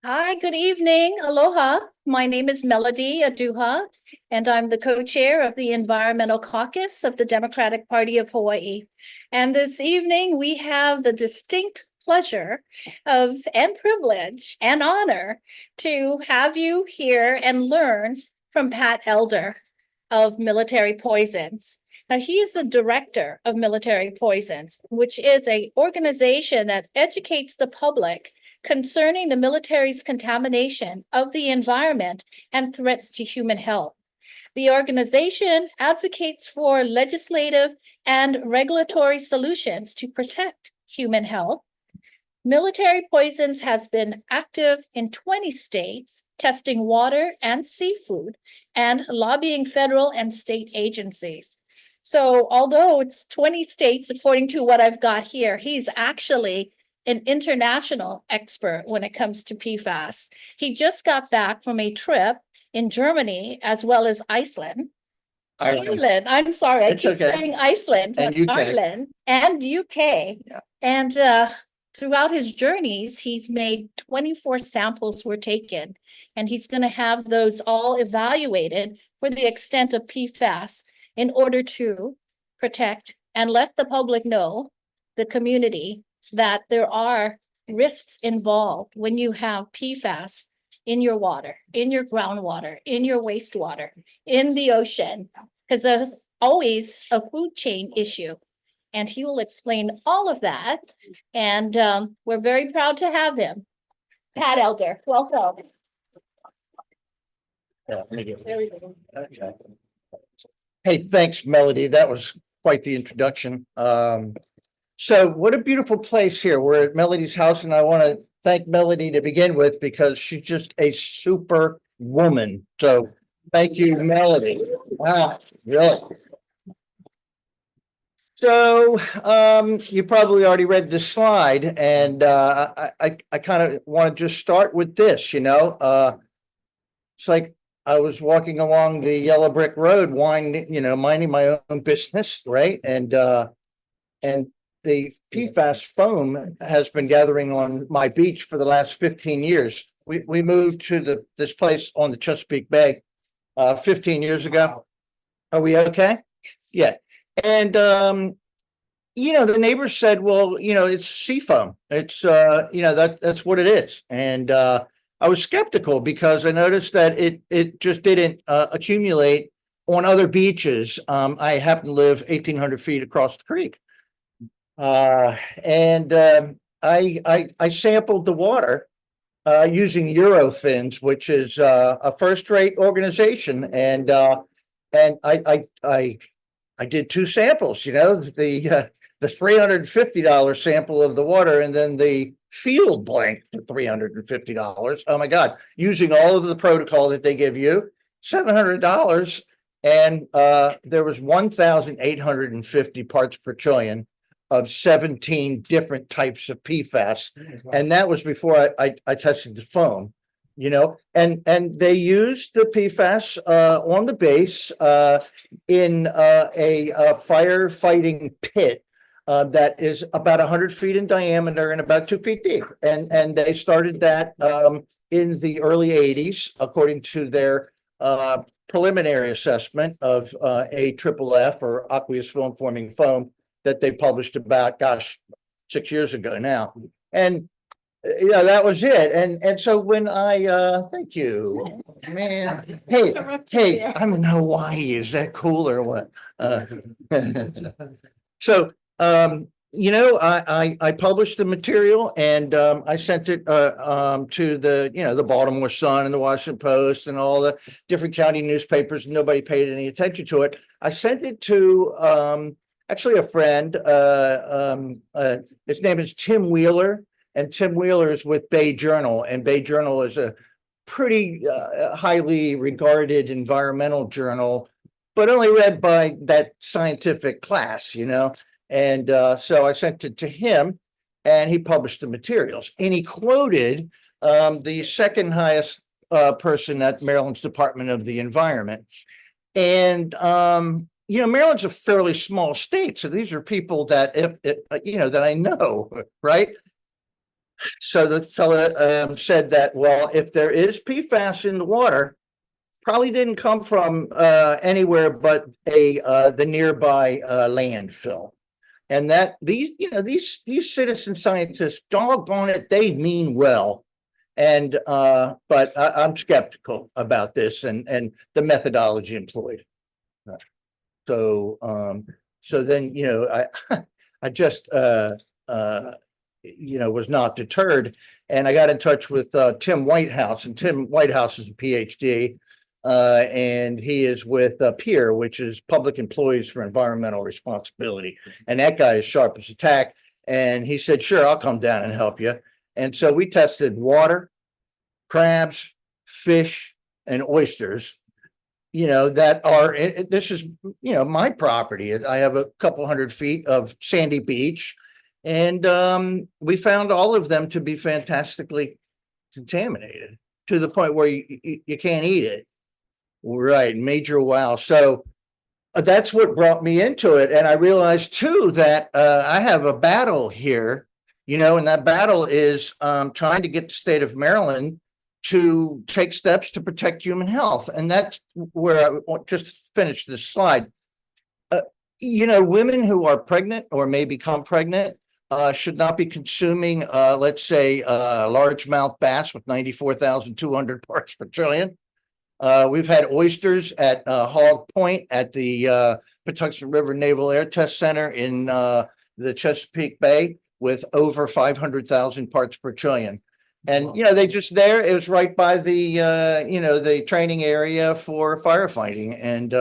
Hi, good evening. Aloha. My name is Melody Aduha, and I'm the co-chair of the Environmental Caucus of the Democratic Party of Hawaii. And this evening, we have the distinct pleasure of and privilege and honor to have you here and learn from Pat Elder of Military Poisons. Now, he is the director of Military Poisons, which is an organization that educates the public concerning the military's contamination of the environment and threats to human health. The organization advocates for legislative and regulatory solutions to protect human health. Military Poisons has been active in 20 states, testing water and seafood, and lobbying federal and state agencies. So although it's 20 states, according to what I've got here, he's actually an international expert when it comes to PFAS. He just got back from a trip in Germany as well as Iceland. Ireland. I'm sorry, I keep saying Iceland, And UK. Ireland and UK. Yeah. And throughout his journeys, he's made 24 samples were taken, and he's going to have those all evaluated for the extent of PFAS in order to protect and let the public know, the community, that there are risks involved when you have PFAS in your water, in your groundwater, in your wastewater, in the ocean, because there's always a food chain issue. And he will explain all of that. And we're very proud to have him. Pat Elder, welcome. Yeah, thank you. There we go. Okay. Hey, thanks, Melody. That was quite the introduction. So what a beautiful place here. We're at Melody's house, and I want to thank Melody to begin with because she's just a super woman. So thank you, Melody. Wow, really. So you probably already read this slide, and I kind of want to just start with this, it's like I was walking along the yellow brick road, minding my own business, right? And the PFAS foam has been gathering on my beach for the last 15 years. We moved to this place on the Chesapeake Bay 15 years ago. Are we okay? Yes. Yeah. And the neighbors said, well, it's sea foam. It's that's what it is. And I was skeptical because I noticed that it just didn't accumulate on other beaches. I happen to live 1,800 feet across the creek. And I sampled the water using Eurofins, which is a first-rate organization, and I did two samples. The $350 sample of the water, and then the field blank for $350. Oh my God! Using all of the protocol that they give you, $700, and there was 1,850 parts per trillion of 17 different types of PFAS. And that was before I tested the foam, and they used the PFAS on the base in a firefighting pit that is about 100 feet in diameter and about 2 feet deep. And they started that in the early 80s, according to their preliminary assessment of AFFF, or aqueous film forming foam, that they published about, 6 years ago now. And that was it. And so when thank you, man. Hey, I'm in Hawaii. Is that cool or what? So I published the material, and I sent it to the Baltimore Sun and the Washington Post and all the different county newspapers. Nobody paid any attention to it. I sent it to actually a friend. His name is Tim Wheeler, and Tim Wheeler is with Bay Journal, and Bay Journal is a pretty highly regarded environmental journal, but only read by that scientific class, And so I sent it to him, and he published the materials, and he quoted the second highest person at Maryland's Department of the Environment. And Maryland's a fairly small state, so these are people that that I know, right? So the fella said that, well, if there is PFAS in the water, probably didn't come from anywhere but the nearby landfill. And that these citizen scientists, doggone it, they mean well. And but I'm skeptical about this and the methodology employed. So so then I just was not deterred, and I got in touch with Tim Whitehouse, and Tim Whitehouse is a PhD, and he is with PEER, which is Public Employees for Environmental Responsibility, and that guy is sharp as a tack. And he said, "Sure, I'll come down and help you." And so we tested water, crabs, fish, and oysters. That are this is my property. I have a couple 100 feet of sandy beach. And we found all of them to be fantastically contaminated to the point where you can't eat it. Right, major wow. So that's what brought me into it. And I realized too that I have a battle here, and that battle is trying to get the state of Maryland to take steps to protect human health. And that's where I want just finish this slide. Women who are pregnant or may become pregnant should not be consuming, let's say, largemouth bass with 94,200 parts per trillion. We've had oysters at Hog Point at the Patuxent River Naval Air Test Center in the Chesapeake Bay with over 500,000 parts per trillion. And, they just there, it was right by the, the training area for firefighting. And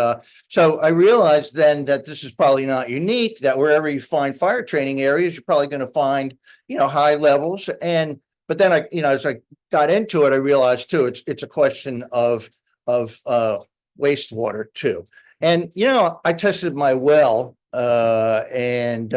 so I realized then that this is probably not unique, that wherever you find fire training areas, you're probably going to find, high levels. But then as I got into it, I realized too, it's a question of wastewater too. And, I tested my well and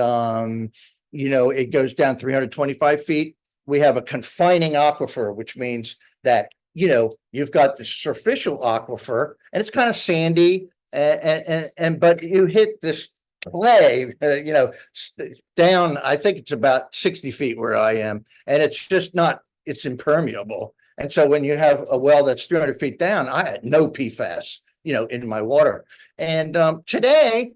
it goes down 325 feet. We have a confining aquifer, which means that, you've got the superficial aquifer and it's kind of sandy but you hit this clay, down, I think it's about 60 feet where I am. And it's just not, it's impermeable. And so when you have a well that's 300 feet down, I had no PFAS, in my water. And today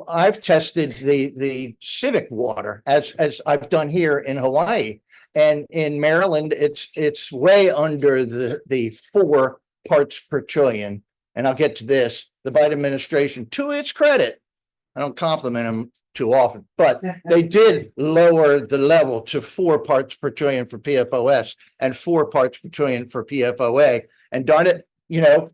I've tested the civic water as I've done here in Hawaii, and in Maryland it's way under the 4 parts per trillion. And I'll get to this. The Biden administration, to its credit, I don't compliment them too often, but they did lower the level to 4 parts per trillion for PFOS and 4 parts per trillion for PFOA. And darn it,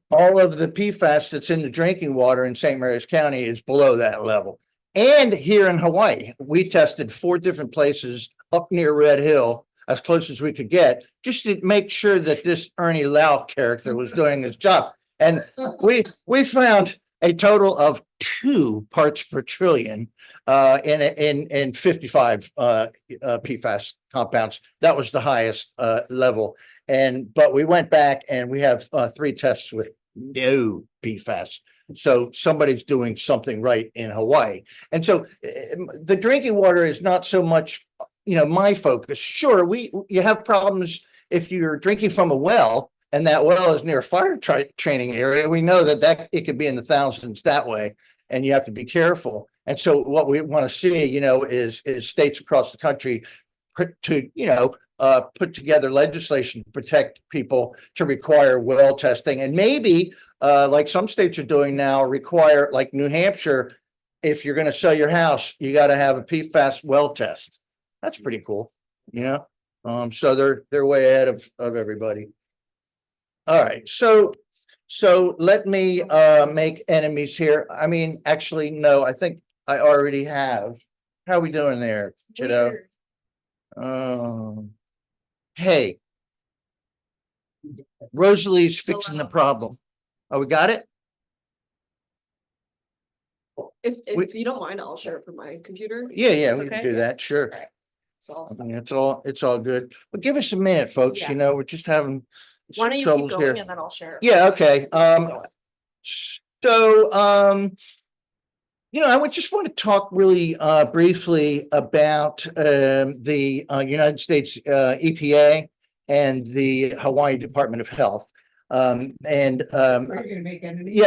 all of the PFAS that's in the drinking water in St. Mary's County is below that level. And here in Hawaii, we tested 4 different places up near Red Hill, as close as we could get, just to make sure that this Ernie Lau character was doing his job. And we found a total of 2 parts per trillion in 55 PFAS compounds. That was the highest level. But we went back and we have 3 tests with no PFAS. So somebody's doing something right in Hawaii. And so the drinking water is not so much, my focus. Sure, you have problems if you're drinking from a well and that well is near a fire training area. We know that it could be in the thousands that way, and you have to be careful. And so what we want to see, is states across the country put together legislation to protect people, to require well testing, and maybe like some states are doing now, require, like New Hampshire, if you're going to sell your house, you got to have a PFAS well test. That's pretty cool, so they're way ahead of everybody. All right, so let me make enemies here. I mean, actually, no, I think I already have. How are we doing there, kiddo? Hey, Rosalie's fixing the problem. Oh, we got it? If you don't mind, I'll share it from my computer. Yeah, It's we can okay? do that, sure. Alright. So I mean, it's all good. But give us a minute, folks, Yeah. we're just having why some don't you keep troubles going here. and then I'll share it. Yeah, okay. So, I would just want to talk really briefly about the United States EPA and the Hawaii Department of Health. Yeah,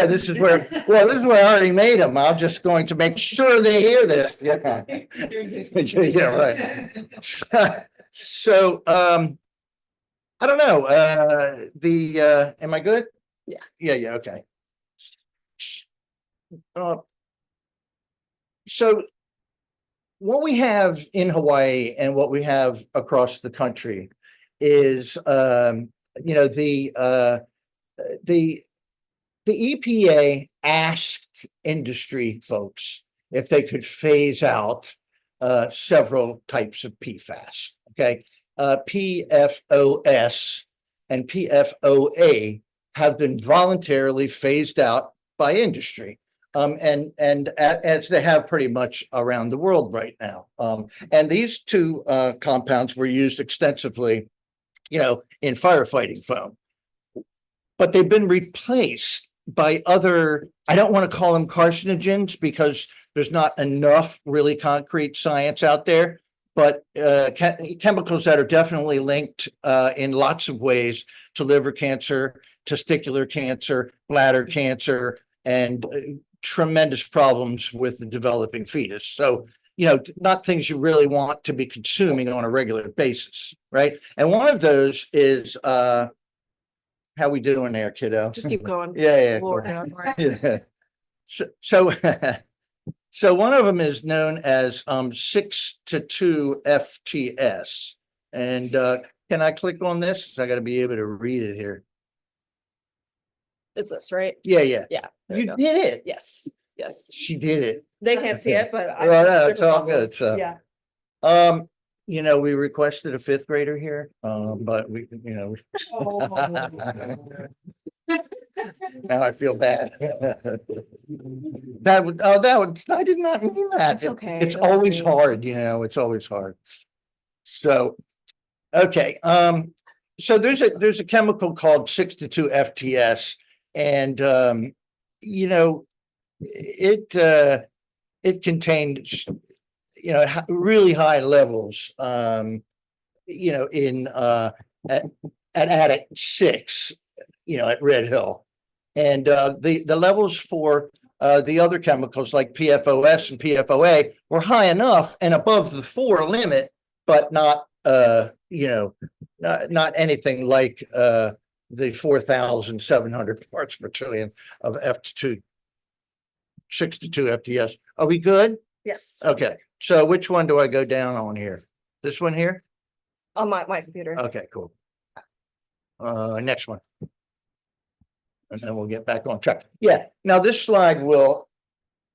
this is where I already made them. I'm just going to make sure they hear this. Yeah. Yeah, right. So, I don't know, am I good? Yeah. Yeah, okay. So what we have in Hawaii and what we have across the country is, the EPA asked industry folks if they could phase out several types of PFAS. Okay, PFOS and PFOA have been voluntarily phased out by industry. As they have pretty much around the world right now. And these two compounds were used extensively, in firefighting foam. But they've been replaced by other, I don't want to call them carcinogens because there's not enough really concrete science out there, but chemicals that are definitely linked in lots of ways to liver cancer, testicular cancer, bladder cancer, and tremendous problems with the developing fetus. So, not things you really want to be consuming on a regular basis, right? And one of those is how we doing there, kiddo? Just keep going. Yeah. We'll work it out. Yeah. So one of them is known as 6-2 FTS. And can I click on this? I got to be able to read it here. It's this, right? Yeah. Yeah. there You go. did it. Yes. She did it. They can't see it, but Well, no, it's all good. So, Yeah. we requested a fifth grader here, but we. Now I feel bad. I did not mean that. It's okay. It's always hard, it's always hard. So, okay, so there's a chemical called 6-2 FTS, and it contained really high levels in at Attic 6, at Red Hill. And the levels for the other chemicals like PFOS and PFOA were high enough and above the 4 limit, but not not anything like the 4,700 parts per trillion of F2 6-2 FTS. Are we good? Yes. Okay, so which one do I go down on here? This one here? On my computer. Okay, cool. Next one. And then we'll get back on track. Yeah, now this slide what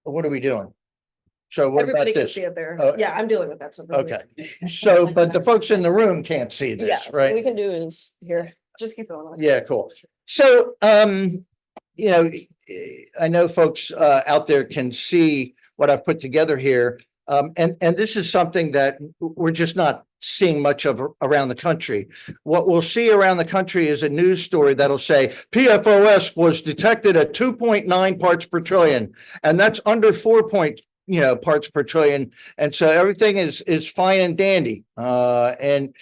are we doing? So what Everybody about can this? see it there. Oh. Yeah, I'm dealing with that. So Okay, so, but the folks in the room can't see Yeah, this, we right? can do is here. Just keep going. Yeah, cool. So, I know folks out there can see what I've put together here. And this is something that we're just not seeing much of around the country. What we'll see around the country is a news story that'll say PFOS was detected at 2.9 parts per trillion, and that's under 4 parts per trillion. And so everything is fine and dandy. And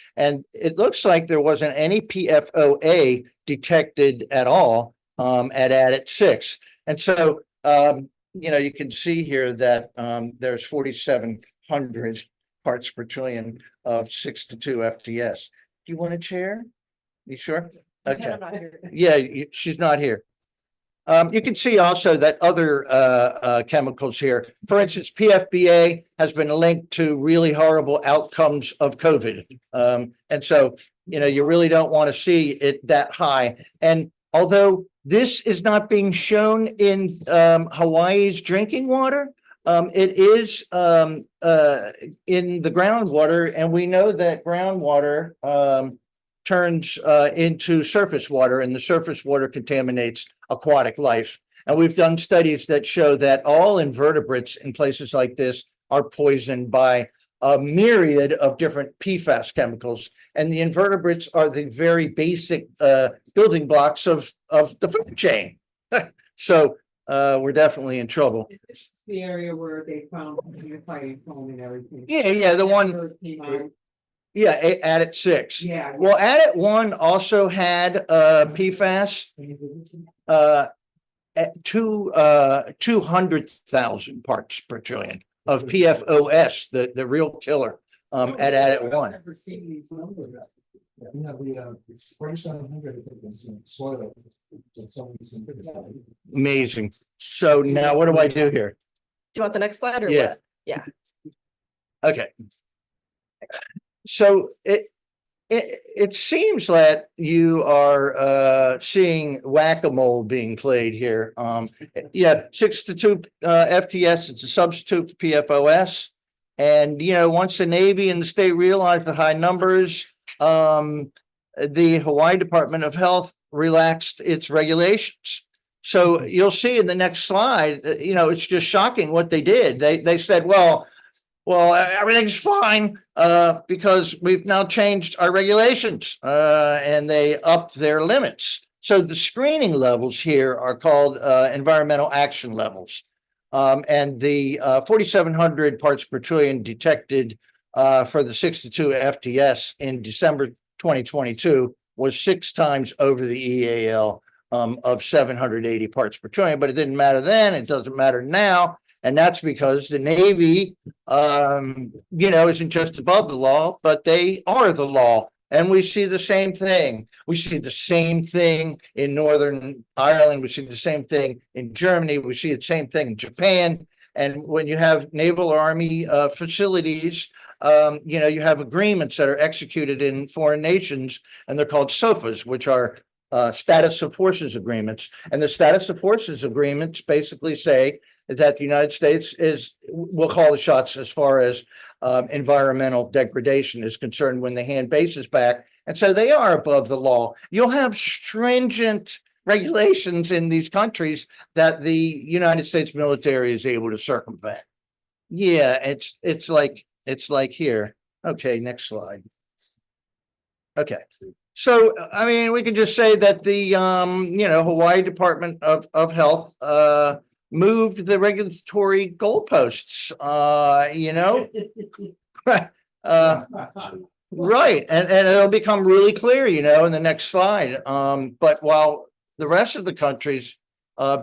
it looks like there wasn't any PFOA detected at all at Attic 6. And so you can see here that there's 4,700 parts per trillion of 6-2 FTS. Do you want a chair? You sure? Okay. Yeah, she's not here. You can see also that other chemicals here, for instance, PFBA has been linked to really horrible outcomes of COVID. And so, you really don't want to see it that high. And although this is not being shown in Hawaii's drinking water, it is in the groundwater, and we know that groundwater turns into surface water, and the surface water contaminates aquatic life. And we've done studies that show that all invertebrates in places like this are poisoned by a myriad of different PFAS chemicals. And the invertebrates are the very basic building blocks of the food chain. So we're definitely in trouble. This is the area where they found the fire foam and everything. Yeah, the one, First came out. yeah, Adit 6. Yeah. Well, Adit 1 also had PFAS at 200,000 parts per trillion of PFOS, the real killer, at Adit 1. Never seen these numbers. Yeah, the 4700 soil. Amazing. So now what do I do here? Do you want the next slide or Yeah. what? Yeah. Okay. So it seems that you are seeing whack-a-mole being played here. Yeah, 6 to 2 FTS, it's a substitute for PFOS. And once the Navy and the state realized the high numbers, the Hawaii Department of Health relaxed its regulations. So you'll see in the next slide, it's just shocking what they did. They said, well, everything's fine, because we've now changed our regulations, and they upped their limits. So the screening levels here are called, environmental action levels. And the 4,700 parts per trillion detected, for the 6 to 2 FTS in December 2022 was 6 times over the EAL, of 780 parts per trillion, but it didn't matter then. It doesn't matter now. And that's because the Navy, isn't just above the law, but they are the law. And we see the same thing. We see the same thing in Northern Ireland. We see the same thing in Germany. We see the same thing in Japan. And when you have naval army facilities, you have agreements that are executed in foreign nations, and they're called SOFAs, which are status of forces agreements. And the status of forces agreements basically say that the United States will call the shots as far as environmental degradation is concerned when they hand bases back. And so they are above the law. You'll have stringent regulations in these countries that the United States military is able to circumvent. Yeah, it's like here. Okay, next slide. Okay. So, I mean, we could just say that the, Hawaii Department of Health, moved the regulatory goalposts, right. And it'll become really clear, in the next slide. But while the rest of the country's,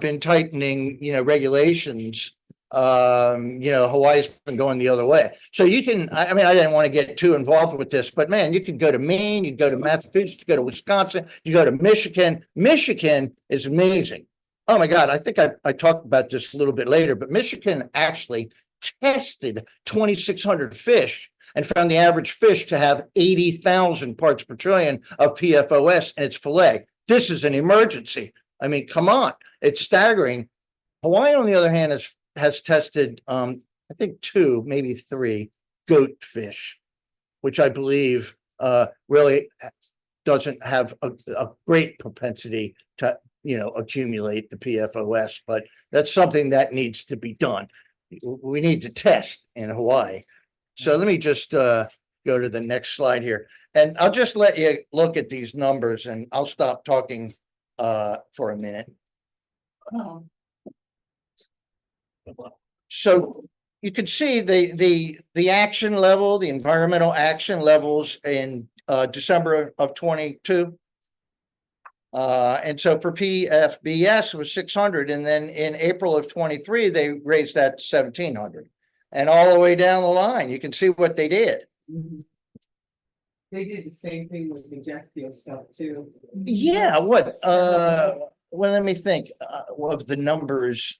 been tightening, regulations, Hawaii's been going the other way. So you can, I mean, I didn't want to get too involved with this, but man, you could go to Maine, you go to Massachusetts, you go to Wisconsin, you go to Michigan. Michigan is amazing. Oh my God, I think I talked about this a little bit later, but Michigan actually tested 2,600 fish and found the average fish to have 80,000 parts per trillion of PFOS in its fillet. This is an emergency. I mean, come on, it's staggering. Hawaii, on the other hand, has tested, I think 2, maybe 3 goat fish, which I believe really doesn't have a great propensity to, accumulate the PFOS, but that's something that needs to be done. We need to test in Hawaii. So let me just go to the next slide here, and I'll just let you look at these numbers, and I'll stop talking for a minute. So you can see the action level, the environmental action levels in December of 22. And so for PFBS it was 600, and then in April of 23 they raised that to 1,700, and all the way down the line you can see what they did. They did the same thing with the jet fuel stuff too. Yeah, what well, let me think of the numbers.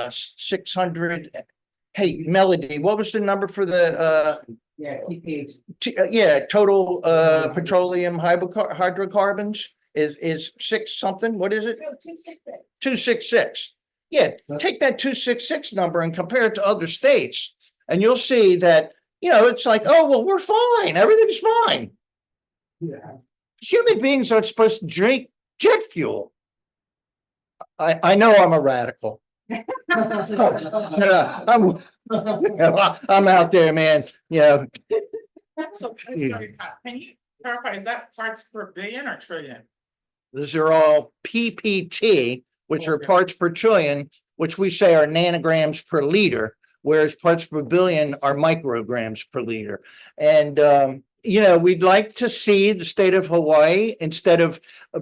600. Hey, Melody, what was the number for the Yeah, keep page. total petroleum hydrocarbons is 6 something? What is it? 266. Yeah, take that 266 number and compare it to other states, and you'll see that, it's like, oh, well, we're fine. Everything's fine. Yeah. Human beings aren't supposed to drink jet fuel. I know I'm a radical. I'm out there, man. So can you clarify, is that parts per billion or trillion? Those are all PPT, which are Okay. parts per trillion. which we say are nanograms per liter, whereas parts per billion are micrograms per liter. And, we'd like to see the state of Hawaii, instead of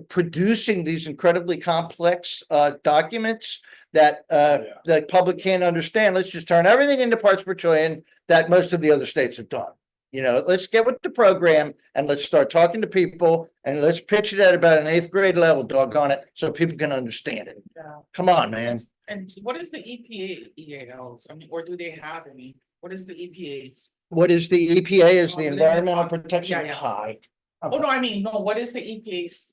producing these incredibly complex documents that the public can't understand, let's just turn everything into parts per trillion that most of the other states have done. Let's get with the program and let's start talking to people and let's pitch it at about an 8th grade level, doggone it, so people can understand it. Yeah. Come on, man. And what is the EPA EALs? I mean, or do they have any? What is the EPA's? What is the EPA? Is the Oh, Environmental yeah, Protection yeah. High? Oh, no, I mean, no, what is the EPA's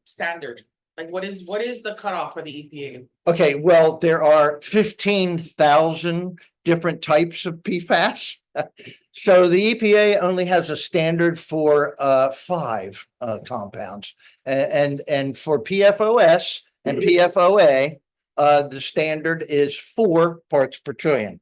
standard? Like, what is the cutoff for the E EPA? Okay, well, there are 15,000 different types of PFAS. So the EPA only has a standard for 5 compounds. And for PFOS and PFOA, the standard is 4 parts per trillion.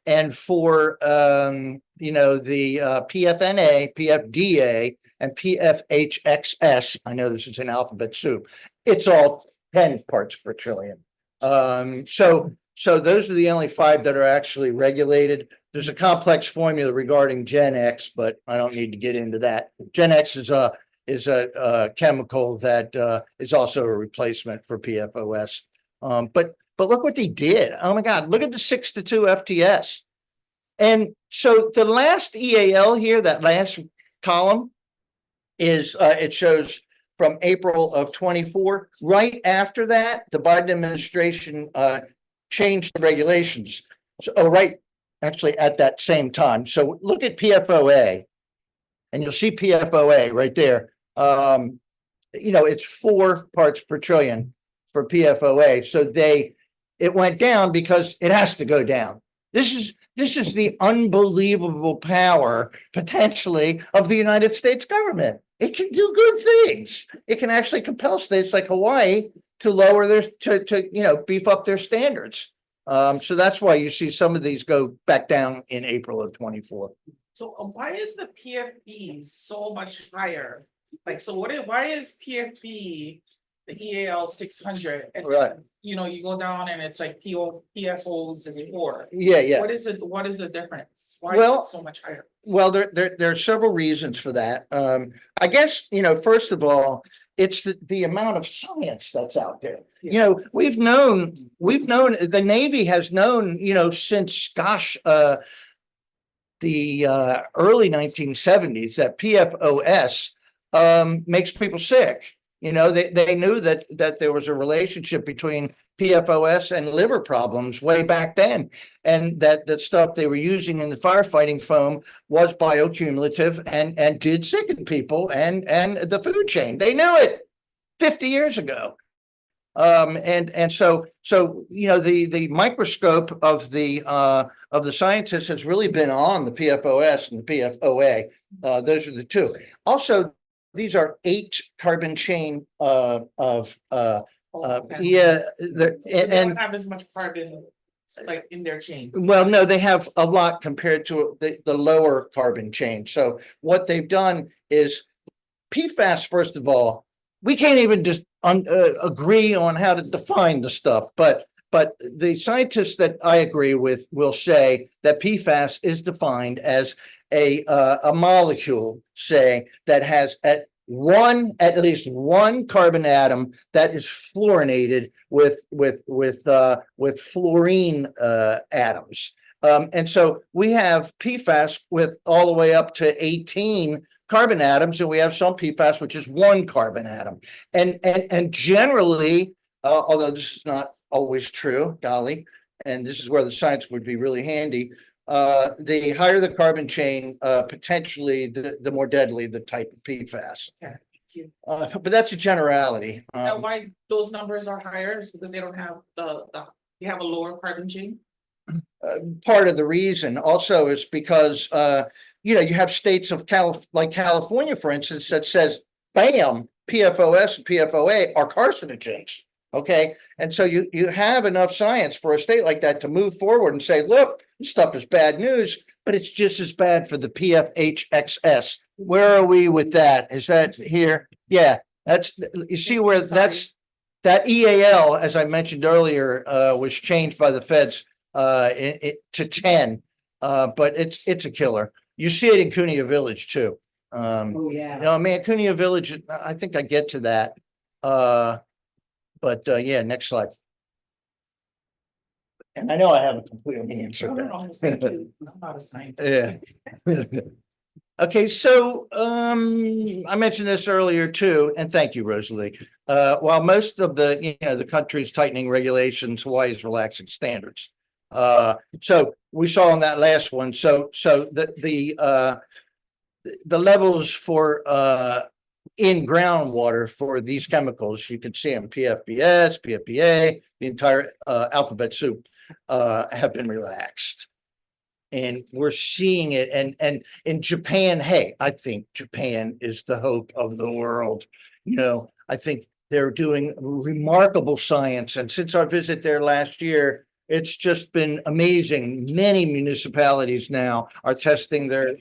And for the PFNA, PFDA, and PFHXS, I know this is an alphabet soup, it's all 10 parts per trillion. So those are the only 5 that are actually regulated. There's a complex formula regarding Gen X, but I don't need to get into that. Gen X is a chemical that is also a replacement for PFOS. But look what they did. Oh my God, look at the 6-2 FTS. And so the last EAL here, that last column is, it shows from April of 24. Right after that, the Biden administration changed the regulations. So, actually at that same time. So look at PFOA and you'll see PFOA right there. It's 4 parts per trillion for PFOA. So it went down because it has to go down. This is the unbelievable power potentially of the United States government. It can do good things. It can actually compel states like Hawaii to lower to beef up their standards. So that's why you see some of these go back down in April of 24. So why is the PFB so much higher? Like, so why is PFB the EAL 600? And Right. you go down and it's like PFOs is 4. Yeah. What is it? What is the difference? Why Well, is it so much higher? Well, there are several reasons for that. I guess, first of all, it's the amount of science that's out there. We've known the Navy has known, since the early 1970s that PFOS makes people sick. They knew that there was a relationship between PFOS and liver problems way back then, and that stuff they were using in the firefighting foam was bioaccumulative and did sicken people and the food chain. They knew it 50 years ago. And so the microscope of the scientists has really been on the PFOS and the PFOA. Those are the 2. Also, these are 8 carbon chain of They and don't have as much carbon like in their chain. well, no, they have a lot compared to the lower carbon chain. So what they've done is PFAS, first of all, we can't even just agree on how to define the stuff, but the scientists that I agree with will say that PFAS is defined as a molecule, say, that has at least one carbon atom that is fluorinated with fluorine atoms. And so we have PFAS with all the way up to 18 carbon atoms, and we have some PFAS which is 1 carbon atom. And generally, although this is not always true, golly, and this is where the science would be really handy. The higher the carbon chain, potentially the more deadly the type of PFAS. Okay, thank you. But that's a generality. Is that why those numbers are higher? Is because they don't have they have a lower carbon chain? Part of the reason also is because, you have states of like California, for instance, that says, bam, PFOS and PFOA are carcinogens. Okay. And so you have enough science for a state like that to move forward and say, look, this stuff is bad news, but it's just as bad for the PFHXS. Where are we with that? Is that here? Yeah, you see where that's that EAL, as I mentioned earlier, was changed by the feds to 10. But it's a killer. You see it in Cuneo Village too. Oh, yeah. No, man, Cuneo Village, I think I get to that. But yeah, next slide. And I know I haven't completely answered I don't know, thank that. you. I'm not a scientist. Yeah. Okay, so I mentioned this earlier too, and thank you, Rosalie. While most of the country's tightening regulations, Hawaii is relaxing standards. So we saw on that last one. So the levels for in groundwater for these chemicals, you can see them PFBS, PFBA, the entire alphabet soup have been relaxed. And we're seeing it. And in Japan, hey, I think Japan is the hope of the world. I think they're doing remarkable science. And since our visit there last year, it's just been amazing. Many municipalities now are testing their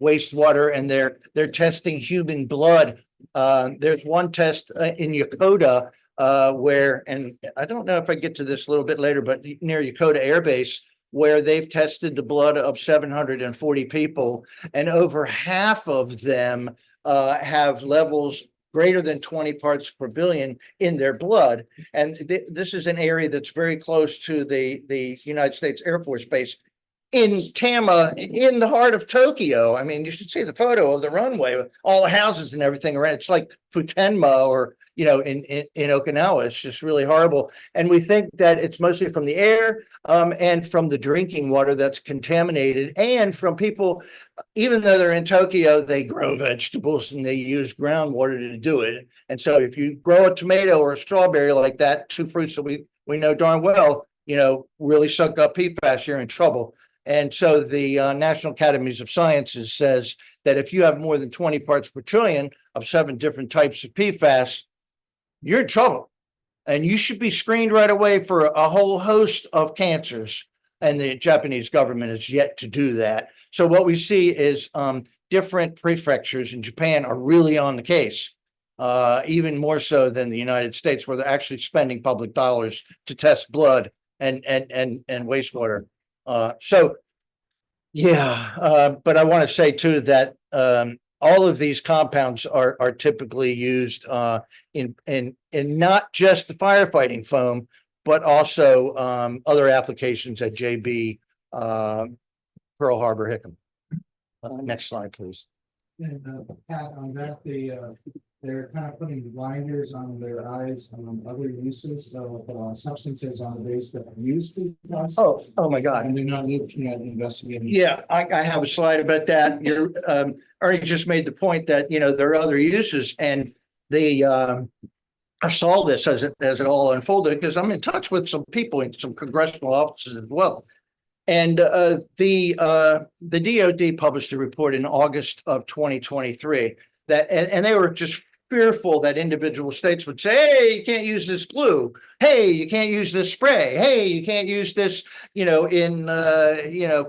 wastewater, and they're testing human blood. There's one test in Yokota where, and I don't know if I get to this a little bit later, but near Yokota Air Base, where they've tested the blood of 740 people, and over half of them have levels greater than 20 parts per billion in their blood. And this is an area that's very close to the United States Air Force Base in Tama, in the heart of Tokyo. I mean, you should see the photo of the runway with all the houses and everything around. It's like Futenma or in Okinawa. It's just really horrible. And we think that it's mostly from the air and from the drinking water that's contaminated, and from people, even though they're in Tokyo, they grow vegetables and they use groundwater to do it. And so if you grow a tomato or a strawberry like that, two fruits that we know darn well, really suck up PFAS, you're in trouble. And so the National Academies of Sciences says that if you have more than 20 parts per trillion of 7 different types of PFAS, you're in trouble. And you should be screened right away for a whole host of cancers. And the Japanese government has yet to do that. So what we see is different prefectures in Japan are really on the case, even more so than the United States, where they're actually spending public dollars to test blood and wastewater. So yeah, but I want to say too that all of these compounds are typically used in not just the firefighting foam, but also other applications at JB, Pearl Harbor, Hickam. Next slide, please. And Pat, on that, they're kind of putting blinders on their eyes on other uses of substances on the base that are used PFAS. Oh my God. And they're not looking at investigating. Yeah, I have a slide about that. You're Ernie just made the point that there are other uses, and I saw this as it all unfolded because I'm in touch with some people in some congressional offices as well. And the DoD published a report in August of 2023 that, and they were just fearful that individual states would say, hey, you can't use this glue. Hey, you can't use this spray. Hey, you can't use this, in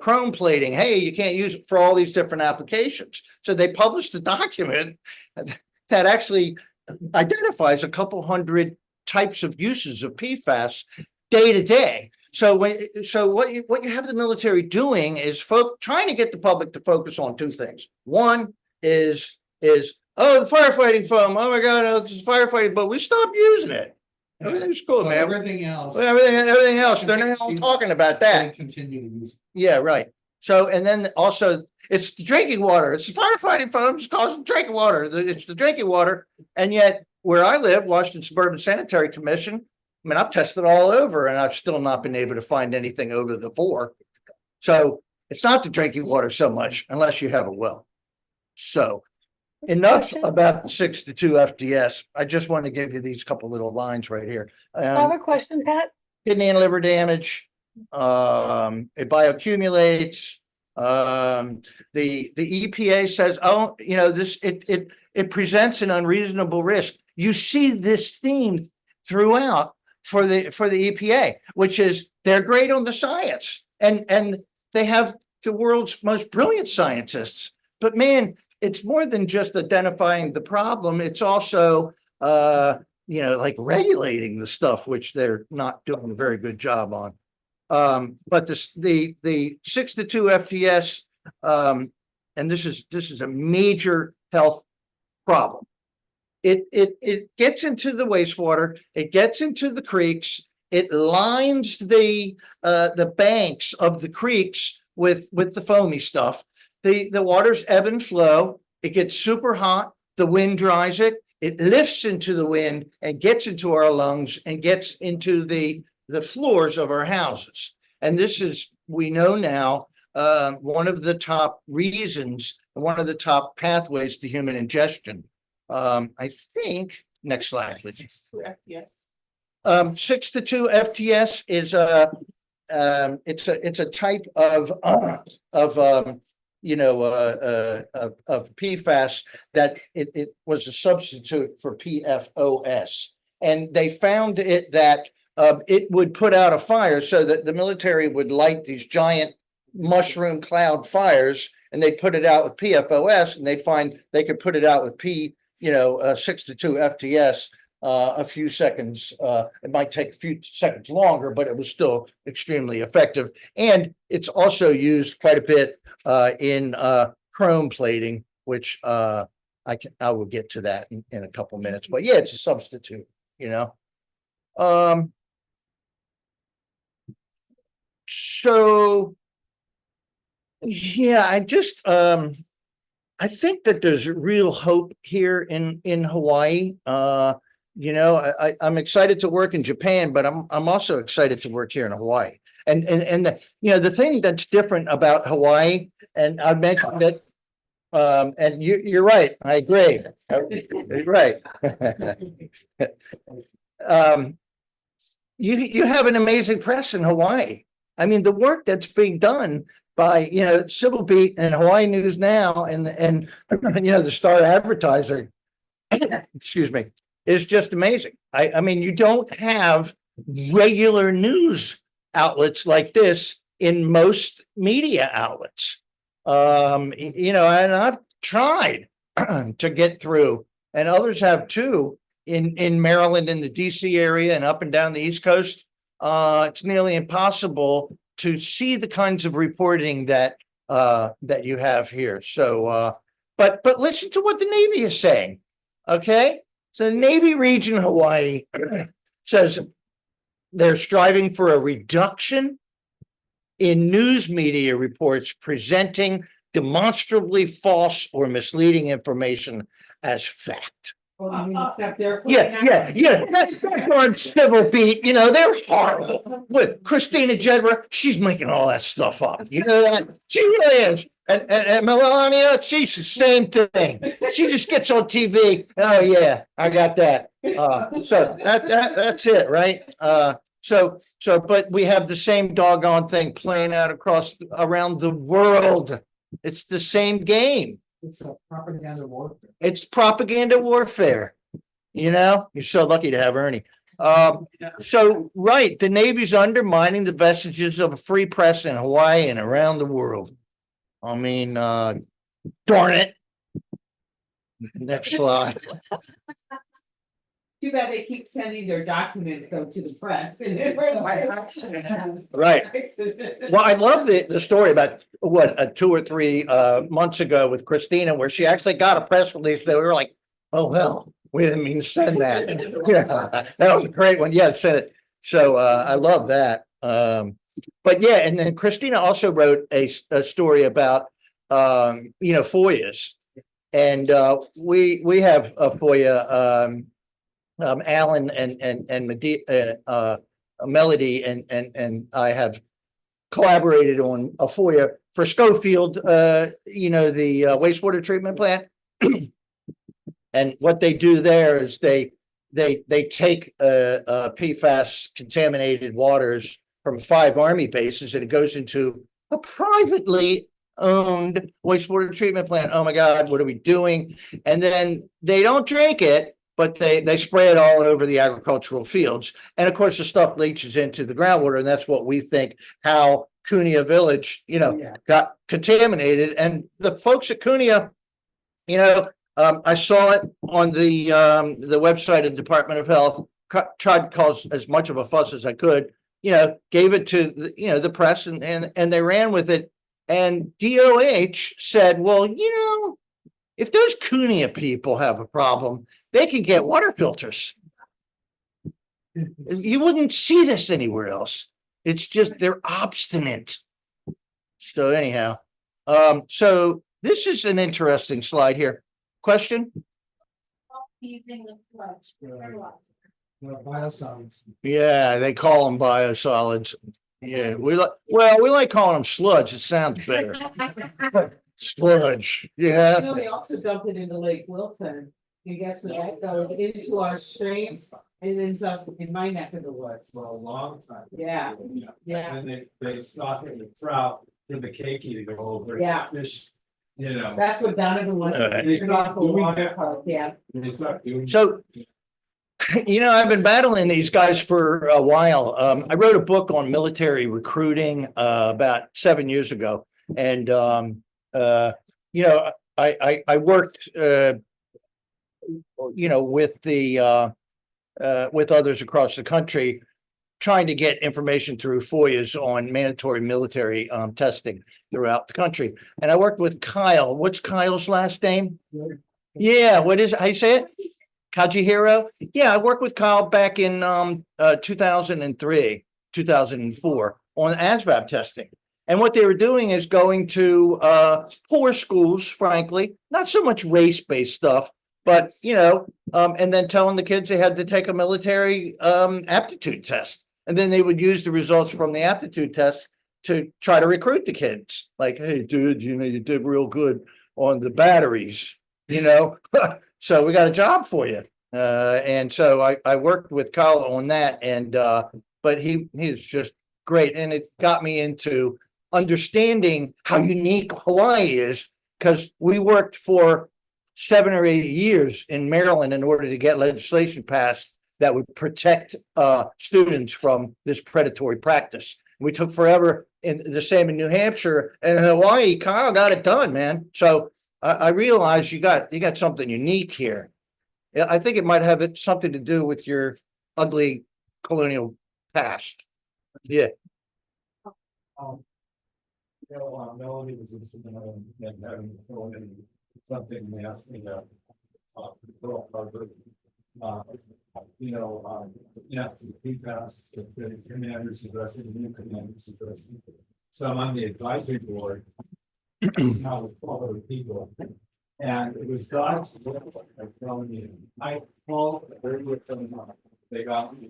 chrome plating. Hey, you can't use it for all these different applications. So they published a document that actually identifies a couple hundred types of uses of PFAS day to day. So what you have the military doing is trying to get the public to focus on two things. One is the firefighting foam. Oh my God, this is firefighting, but we stopped using it. Everything's cool, But man. everything else. Everything else. They're not all talking about that. They continue to use. Yeah, right. So, and then also it's the drinking water. It's the firefighting foam. It's causing drinking water. It's the drinking water. And yet where I live, Washington Suburban Sanitary Commission, I mean, I've tested all over and I've still not been able to find anything over the 4. So it's not the drinking water so much unless you have a well. So enough about the 6-2 FDS. I just want to give you these couple little lines right here. I have a question, Pat. Kidney and liver damage. It bioaccumulates. The EPA says, it presents an unreasonable risk. You see this theme throughout for the EPA, which is they're great on the science and they have the world's most brilliant scientists. But man, it's more than just identifying the problem. It's also like regulating the stuff, which they're not doing a very good job on. But the 6 to 2 FTS, and this is a major health problem. It gets into the wastewater, it gets into the creeks, it lines the banks of the creeks with the foamy stuff. The waters ebb and flow, it gets super hot, the wind dries it, it lifts into the wind and gets into our lungs and gets into the floors of our houses. And this is, we know now, one of the top reasons, one of the top pathways to human ingestion. I think, next slide, please. 6 to FTS. 6 to 2 FTS is it's a type of PFAS that it was a substitute for PFOS. And they found it that it would put out a fire, so that the military would light these giant mushroom cloud fires, and they put it out with PFOS, and they find they could put it out with 6 to 2 FTS a few seconds. It might take a few seconds longer, but it was still extremely effective. And it's also used quite a bit in chrome plating, which I will get to that in a couple minutes. But yeah, it's a substitute, So yeah, I think that there's real hope here in Hawaii. I'm excited to work in Japan, but I'm also excited to work here in Hawaii. And the thing that's different about Hawaii, and I mentioned it, and you're right, I agree. You're right. You have an amazing press in Hawaii. I mean, the work that's being done by Civil Beat and Hawaii News Now and the Star Advertiser, excuse me, is just amazing. I mean, you don't have regular news outlets like this in most media outlets. And I've tried to get through, and others have too, in Maryland, in the DC area, and up and down the East Coast. It's nearly impossible to see the kinds of reporting that you have here. So, but listen to what the Navy is saying. Okay, so the Navy region Hawaii says they're striving for a reduction in news media reports presenting demonstrably false or misleading information as fact. Yeah. That's on Civil Beat. They're horrible. With Christina Jedra, she's making all that stuff up. You know that? She really is. And Melania, she's the same thing. She just gets on TV. Oh yeah, I got that. So that's it, right? But we have the same doggone thing playing out around the world. It's the same game. It's a propaganda warfare. It's propaganda warfare. You're so lucky to have Ernie. So, right, the Navy's undermining the vestiges of a free press in Hawaii and around the world. I mean, darn it. Next slide. Too bad they keep sending their documents though to the press and Right. Well, I love the story about 2 or 3 months ago with Christina, where she actually got a press release that we were like, oh, well, we didn't mean to send that. Yeah, that was a great one. Yeah, send it. So I love that. But yeah, and then Christina also wrote a story about, FOIAs. And we have a FOIA, Alan and Melody and I have collaborated on a FOIA for Schofield, the wastewater treatment plant. And what they do there is they take PFAS contaminated waters from 5 Army bases, and it goes into a privately owned wastewater treatment plant. Oh my God, what are we doing? And then they don't drink it, but they spray it all over the agricultural fields. And of course, the stuff leaches into the groundwater. And that's what we think how Cunha Village, got contaminated. And the folks at Cunha, I saw it on the website of the Department of Health, tried to cause as much of a fuss as I could, gave it to, the press and they ran with it. And DOH said, well, if those Cunha people have a problem, they can get water filters. You wouldn't see this anywhere else. It's just they're obstinate. So anyhow, so this is an interesting slide here. Question? Biosolids. Yeah, they call them biosolids. Yeah, we like calling them sludge. It sounds better. Sludge, yeah. You know, they also dump it into Lake Wilton. And guess what? That goes into our streams and ends up in my neck of the woods. For a long time. Yeah. Yeah. And they stock it with trout for the keiki to go over. Yeah. Fish, That's what Donovan wants. All right. It's not the water park, yeah. they start doing. So, I've been battling these guys for a while. I wrote a book on military recruiting about 7 years ago. And, I worked, with others across the country, trying to get information through FOIAs on mandatory military testing throughout the country. And I worked with Kyle. What's Kyle's last name? Yeah, how you say it? Kajihiro? Yeah, I worked with Kyle back in 2003, 2004 on ASVAB testing. And what they were doing is going to poor schools, frankly, not so much race-based stuff, but, and then telling the kids they had to take a military aptitude test. And then they would use the results from the aptitude test to try to recruit the kids. Like, hey, dude, you did real good on the batteries, so we got a job for you. And so I worked with Kyle on that. And but he's just great. And it got me into understanding how unique Hawaii is, because we worked for 7 or 8 years in Maryland in order to get legislation passed that would protect students from this predatory practice. We took forever, in the same in New Hampshire, and in Hawaii, Kyle got it done, man. So I realized you got something unique here. I think it might have something to do with your ugly colonial past. Yeah. Melanie was interested in having something they asked me to Harvard. The PFAS, the commanders addressing, the new commanders addressing. So I'm on the advisory board now with 12 other people. And it was God's will. I called very good friend of mine. They got me.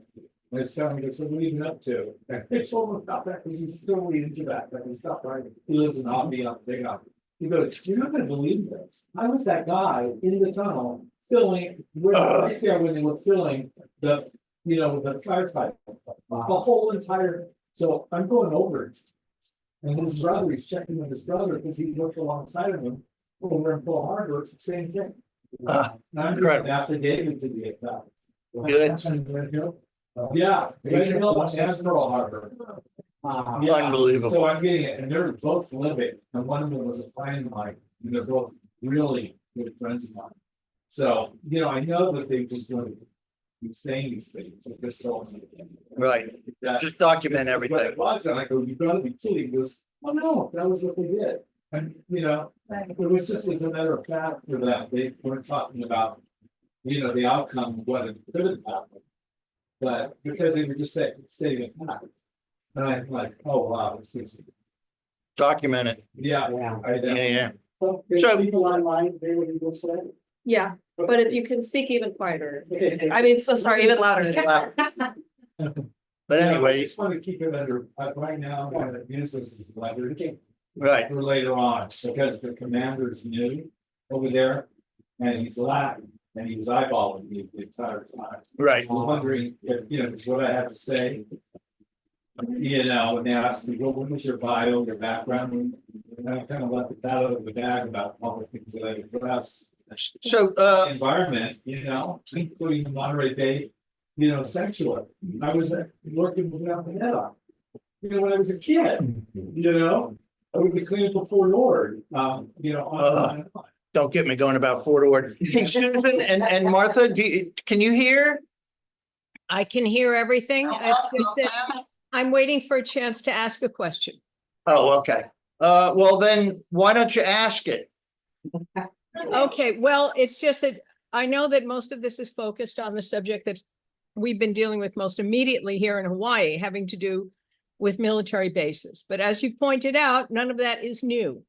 And it's telling me, so what are you up to? And I told him about that because he's still really into that kind of stuff, right? He lives in Omni, Big Omni. He goes, you're not gonna believe this. I was that guy in the tunnel filling, right there when they were filling the firefight. The whole entire, so I'm going over it. And his brother, he's checking with his brother because he worked alongside of him over in Pearl Harbor, it's the same thing. And I'm doing an affidavit to the effect. Good. Yeah, right in Pearl Harbor. Unbelievable. So I'm getting it, and they're both living, and one of them was a friend of mine, and they're both really good friends of mine. So, I know that they just want to be saying these things, like this told me. Right. That- Just document this is what everything. it was, and I go, you gotta be kidding. He goes, oh no, that was what they did. And, it was just as a matter of fact for that, they weren't talking about, the outcome, of what it could have happened. But because they were just saying it happened. And I'm like, oh, wow, this is, Document it. yeah. Yeah. So So- people online, they would even say. Yeah, but if you can speak even quieter, I mean, so sorry, even louder. But I anyway, just want to keep it under, right now, I'm gonna use this as leverage right. for later on, because the commander's new over there. And he's laughing, and he was eyeballing me the entire time. Right. I'm wondering if, it's what I have to say. And they asked me, well, what was your bio, your background? And I kind of let the cat out of the bag about all the things that I address. So, Environment, including the Monterey Bay, sanctuary. I was working without the net on. When I was a kid, I would be cleaning before Lord, on. don't get me going about Fort Ord. Hey, Susan and Martha, can you hear? I can hear everything. It's just that I'm waiting for a chance to ask a question. Oh, okay. Well then, why don't you ask it? Okay, well, it's just that I know that most of this is focused on the subject that we've been dealing with most immediately here in Hawaii, having to do with military bases. But as you pointed out, none of that is new.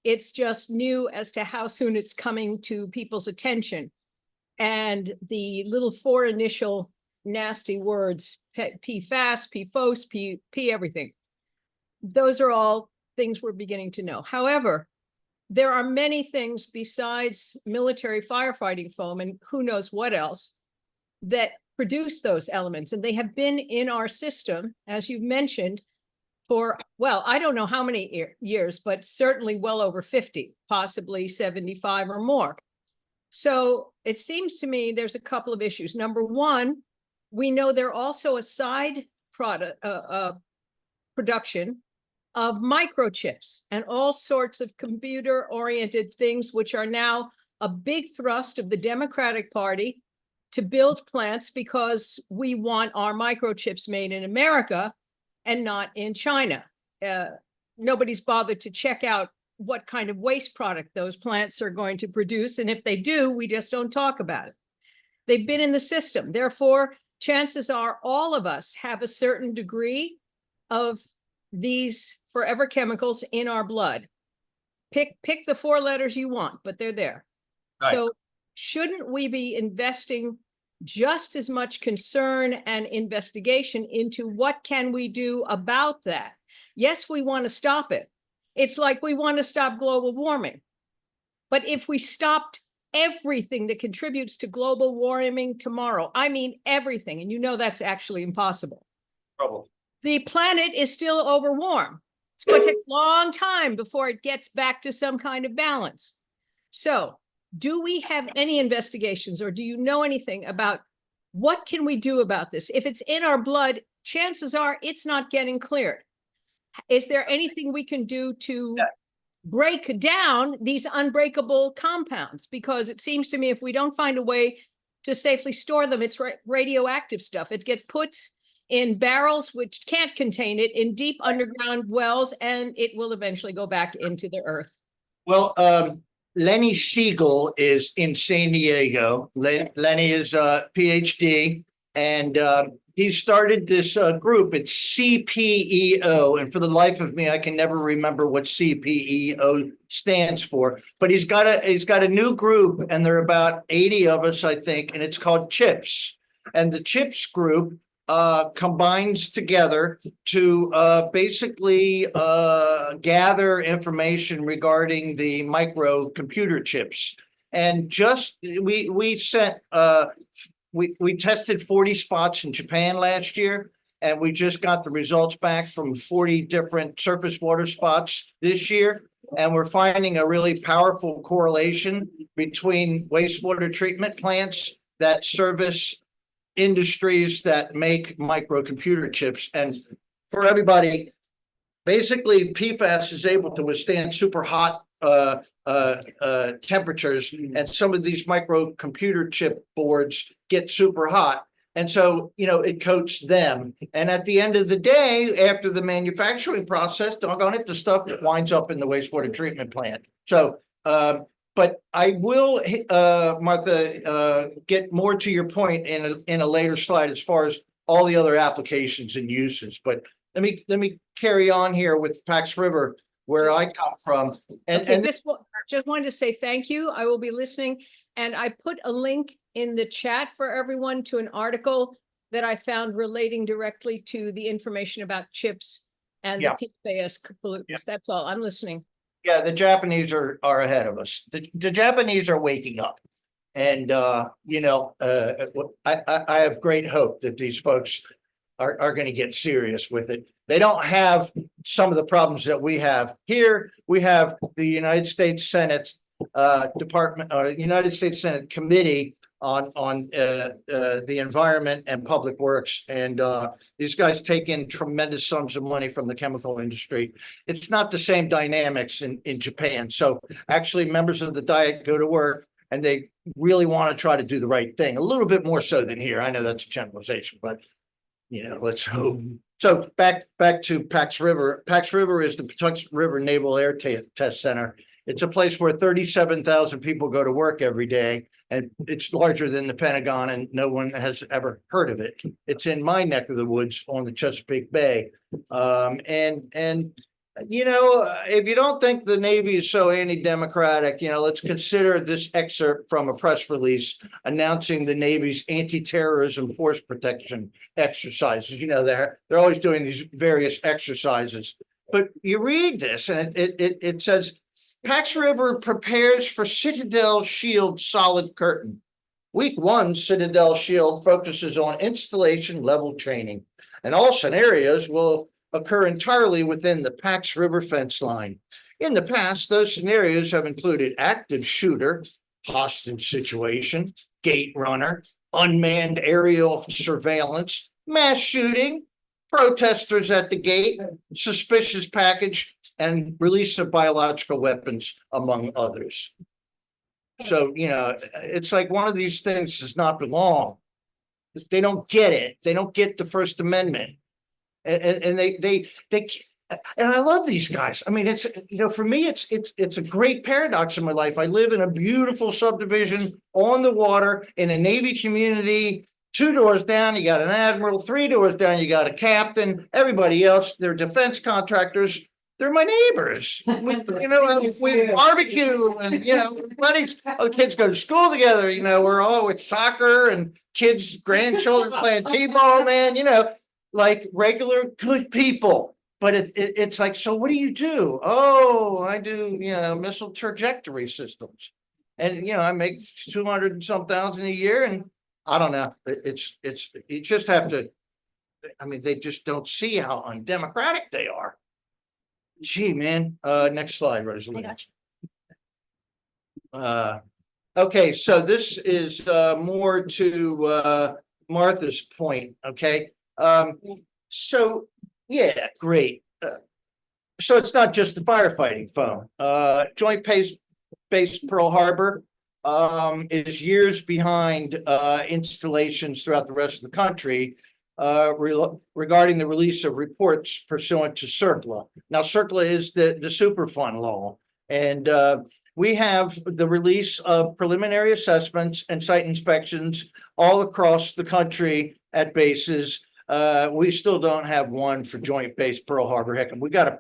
It's just new as to how soon it's coming to people's attention. And the little four initial nasty words, PFAS, PFOS, P everything. Those are all things we're beginning to know. However, there are many things besides military firefighting foam and who knows what else that produce those elements. And they have been in our system, as you've mentioned, for, well, I don't know how many years, but certainly well over 50, possibly 75 or more. So it seems to me there's a couple of issues. Number one, we know they're also a side product, production of microchips and all sorts of computer-oriented things, which are now a big thrust of the Democratic Party to build plants because we want our microchips made in America and not in China. Nobody's bothered to check out what kind of waste product those plants are going to produce. And if they do, we just don't talk about it. They've been in the system. Therefore, chances are all of us have a certain degree of these forever chemicals in our blood. Pick the four letters you want, but they're there. Right. So shouldn't we be investing just as much concern and investigation into what can we do about that? Yes, we want to stop it. It's like we want to stop global warming. But if we stopped everything that contributes to global warming tomorrow, I mean everything, and you know that's actually impossible. Trouble. The planet is still overwarm. It's going to take a long time before it gets back to some kind of balance. So do we have any investigations or do you know anything about what can we do about this? If it's in our blood, chances are it's not getting cleared. Is there anything we can do to break down these unbreakable compounds? Because it seems to me if we don't find a way to safely store them, it's radioactive stuff. It gets put in barrels which can't contain it in deep underground wells, and it will eventually go back into the earth. Well, Lenny Siegel is in San Diego. Lenny is a PhD, and he started this group. It's CPEO, and for the life of me, I can never remember what CPEO stands for. But he's got a new group, and there are about 80 of us, I think, and it's called CHIPS. And the CHIPS group combines together to basically gather information regarding the microcomputer chips. And just we sent we tested 40 spots in Japan last year, and we just got the results back from 40 different surface water spots this year. And we're finding a really powerful correlation between wastewater treatment plants that service industries that make microcomputer chips. And for everybody, basically PFAS is able to withstand super hot temperatures, and some of these microcomputer chip boards get super hot. And so, you know, it coats them. And at the end of the day, after the manufacturing process, doggone it, the stuff winds up in the wastewater treatment plant. So, but I will, Martha, get more to your point in a later slide as far as all the other applications and uses. But let me carry on here with Pax River, where I come from. And just wanted to say thank you. I will be listening. And I put a link in the chat for everyone to an article that I found relating directly to the information about chips and the PFAS pollutants. Yeah. That's all. I'm listening. Yeah, the Japanese are ahead of us. The Japanese are waking up. And, you know, I have great hope that these folks are going to get serious with it. They don't have some of the problems that we have here. We have the United States Senate United States Senate Committee on the environment and public works. And these guys take in tremendous sums of money from the chemical industry. It's not the same dynamics in Japan. So actually members of the Diet go to work and they really want to try to do the right thing, a little bit more so than here. I know that's a generalization, but let's hope. So back to Pax River. Pax River is the Patuxent River Naval Air Test Center. It's a place where 37,000 people go to work every day, and it's larger than the Pentagon, and no one has ever heard of it. It's in my neck of the woods on the Chesapeake Bay. If you don't think the Navy is so anti-democratic, let's consider this excerpt from a press release announcing the Navy's anti-terrorism force protection exercises. They're always doing these various exercises. But you read this and it says, Pax River prepares for Citadel Shield solid curtain. Week 1, Citadel Shield focuses on installation level training, and all scenarios will occur entirely within the Pax River fence line. In the past, those scenarios have included active shooter, hostage situation, gate runner, unmanned aerial surveillance, mass shooting, protesters at the gate, suspicious package, and release of biological weapons, among others. So, it's like one of these things does not belong. They don't get it. They don't get the First Amendment. And they and I love these guys. I mean, it's for me, it's a great paradox in my life. I live in a beautiful subdivision on the water in a Navy community. 2 doors down, you got an admiral. 3 doors down, you got a captain. Everybody else, they're defense contractors. They're my neighbors. We barbecue and buddies. The kids go to school together. We're all with soccer and kids, grandchildren playing t-ball. Man, like regular good people. But it's like, so what do you do? Oh, I do missile trajectory systems, and I make 200 and some thousand a year, and I don't know. It's you just have to. I mean, they just don't see how undemocratic they are. Gee, man. Next slide, Rosalie. Okay, so this is more to Martha's point. Okay. So yeah, great. So it's not just the firefighting foam. Joint Base Pearl Harbor is years behind installations throughout the rest of the country regarding the release of reports pursuant to CERCLA. Now, CERCLA is the Superfund law, and we have the release of preliminary assessments and site inspections all across the country at bases. We still don't have one for Joint Base Pearl Harbor. Heck, we got a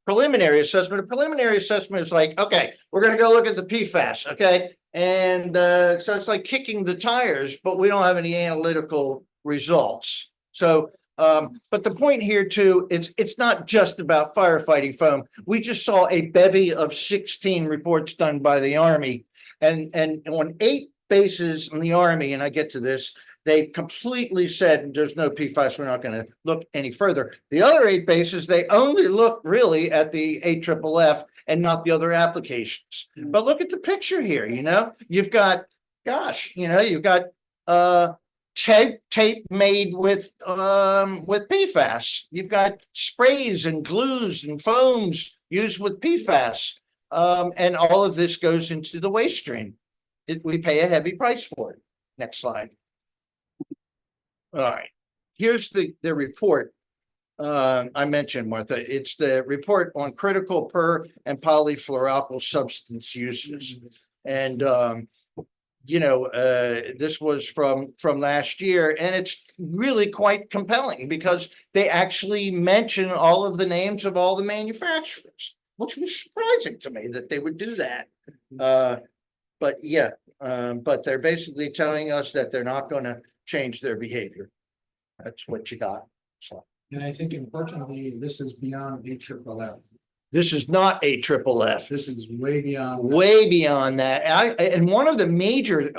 preliminary assessment. A preliminary assessment is like, okay, we're going to go look at the PFAS, okay? And so it's like kicking the tires, but we don't have any analytical results. So, but the point here too, it's not just about firefighting foam. We just saw a bevy of 16 reports done by the Army, and on 8 bases in the Army, and I get to this, they completely said there's no PFAS. We're not going to look any further. The other 8 bases, they only look really at the AFFF and not the other applications. But look at the picture here. You've got, you've got tape made with PFAS. You've got sprays and glues and foams used with PFAS, and all of this goes into the waste stream. We pay a heavy price for it. Next slide. All right, here's the report I mentioned, Martha. It's the report on critical per and polyfluoroalkyl substance uses. And, this was from last year, and it's really quite compelling because they actually mention all of the names of all the manufacturers, which was surprising to me that they would do that. But yeah, but they're basically telling us that they're not going to change their behavior. That's what you got. So. And I think importantly, this is beyond AFFF. This is not AFFF. This is way beyond. Way beyond that. And one of the major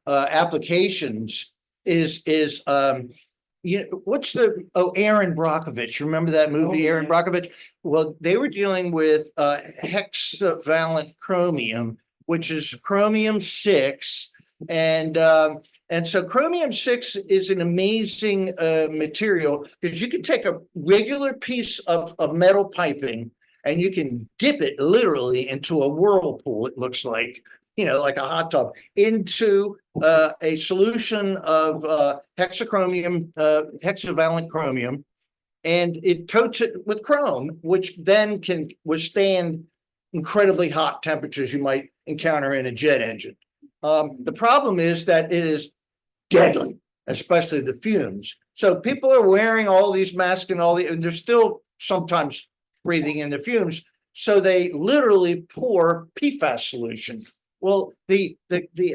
applications is what's Aaron Brockovich? Remember that movie, Aaron Brockovich? Well, they were dealing with hexavalent chromium, which is chromium 6 And so chromium-6 is an amazing material because you can take a regular piece of metal piping and you can dip it literally into a whirlpool, it looks like, like a hot tub, into a solution of hexavalent chromium. And it coats it with chrome, which then can withstand incredibly hot temperatures you might encounter in a jet engine. The problem is that it is deadly, especially the fumes. So people are wearing all these masks and they're still sometimes breathing in the fumes. So they literally pour PFAS solution. Well, the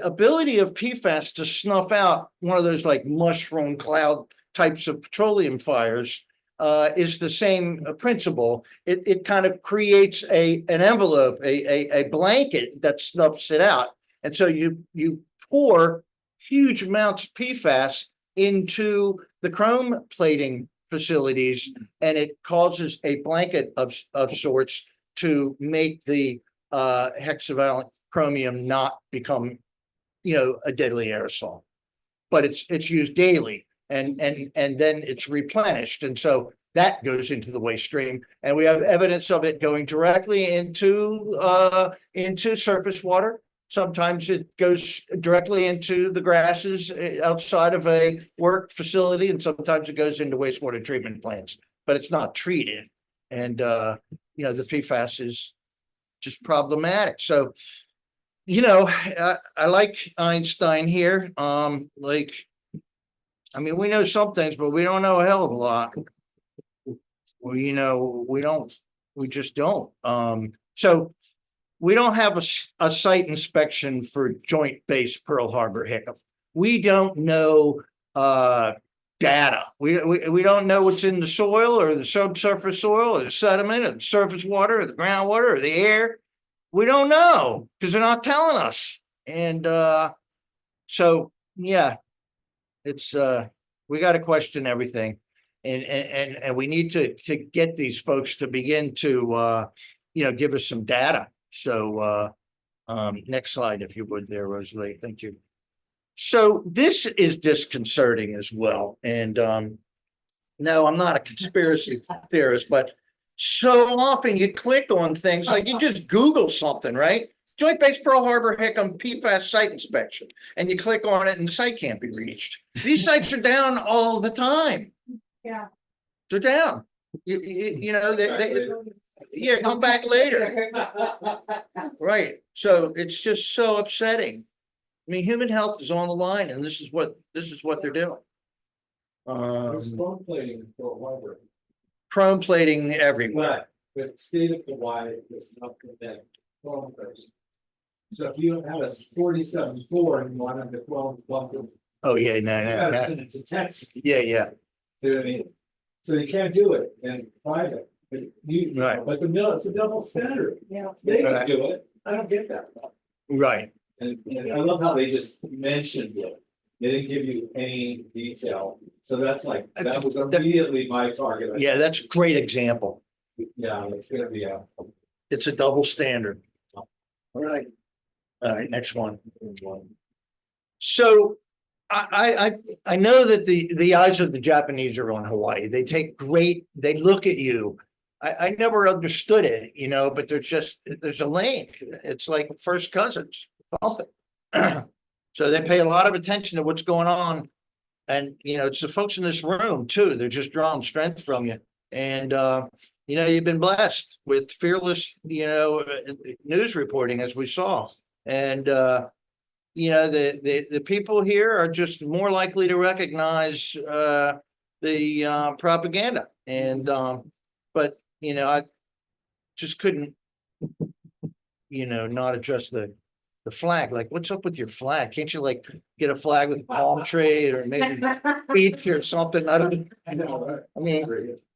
ability of PFAS to snuff out one of those like mushroom cloud types of petroleum fires is the same principle. It kind of creates an envelope, a blanket that snuffs it out. And so you pour huge amounts of PFAS into the chrome plating facilities, and it causes a blanket of sorts to make the hexavalent chromium not become, a deadly aerosol. But it's used daily, and then it's replenished, and so that goes into the waste stream, and we have evidence of it going directly into surface water. Sometimes it goes directly into the grasses outside of a work facility, and sometimes it goes into wastewater treatment plants, but it's not treated. And, the PFAS is just problematic. So, I like Einstein here. We know some things, but we don't know a hell of a lot. Well, we just don't. So we don't have a site inspection for Joint Base Pearl Harbor Hickam. We don't know data. We don't know what's in the soil or the subsurface soil or the sediment or the surface water or the groundwater or the air. We don't know because they're not telling us. And so, yeah, it's we got to question everything. And we need to get these folks to begin to give us some data. So next slide, if you would there, Rosalie. Thank you. So this is disconcerting as well. And no, I'm not a conspiracy theorist, but so often you click on things like you just Google something, right? Joint Base Pearl Harbor Hickam PFAS site inspection, and you click on it and the site can't be reached. These sites are down all the time. Yeah. They're down. Yeah, come back later. Right. So it's just so upsetting. I mean, human health is on the line, and this is what they're doing. There's chrome plating in Pearl Harbor. Chrome plating everywhere. But the state of Hawaii is not that chrome plating. So if you have a 47-4 and you want them to chrome bunker. Oh yeah, no. It's a Texas. Yeah. So you can't do it in private, but Right. But it's a double standard. Yeah. They can do it. I don't get that. Right. And I love how they just mentioned it. They didn't give you any detail. So that was immediately my target. Yeah, that's a great example. Yeah, it's gonna be It's a double standard. All right. Next one. So I know that the eyes of the Japanese are on Hawaii. They look at you. I never understood it, but there's a link. It's like first cousins. So they pay a lot of attention to what's going on. And, it's the folks in this room too. They're just drawing strength from you. And, you've been blessed with fearless, news reporting, as we saw. And, the people here are just more likely to recognize the propaganda. And, but, I just couldn't, not address the flag. Like, what's up with your flag? Can't you get a flag with a palm tree or maybe beach or something? I mean,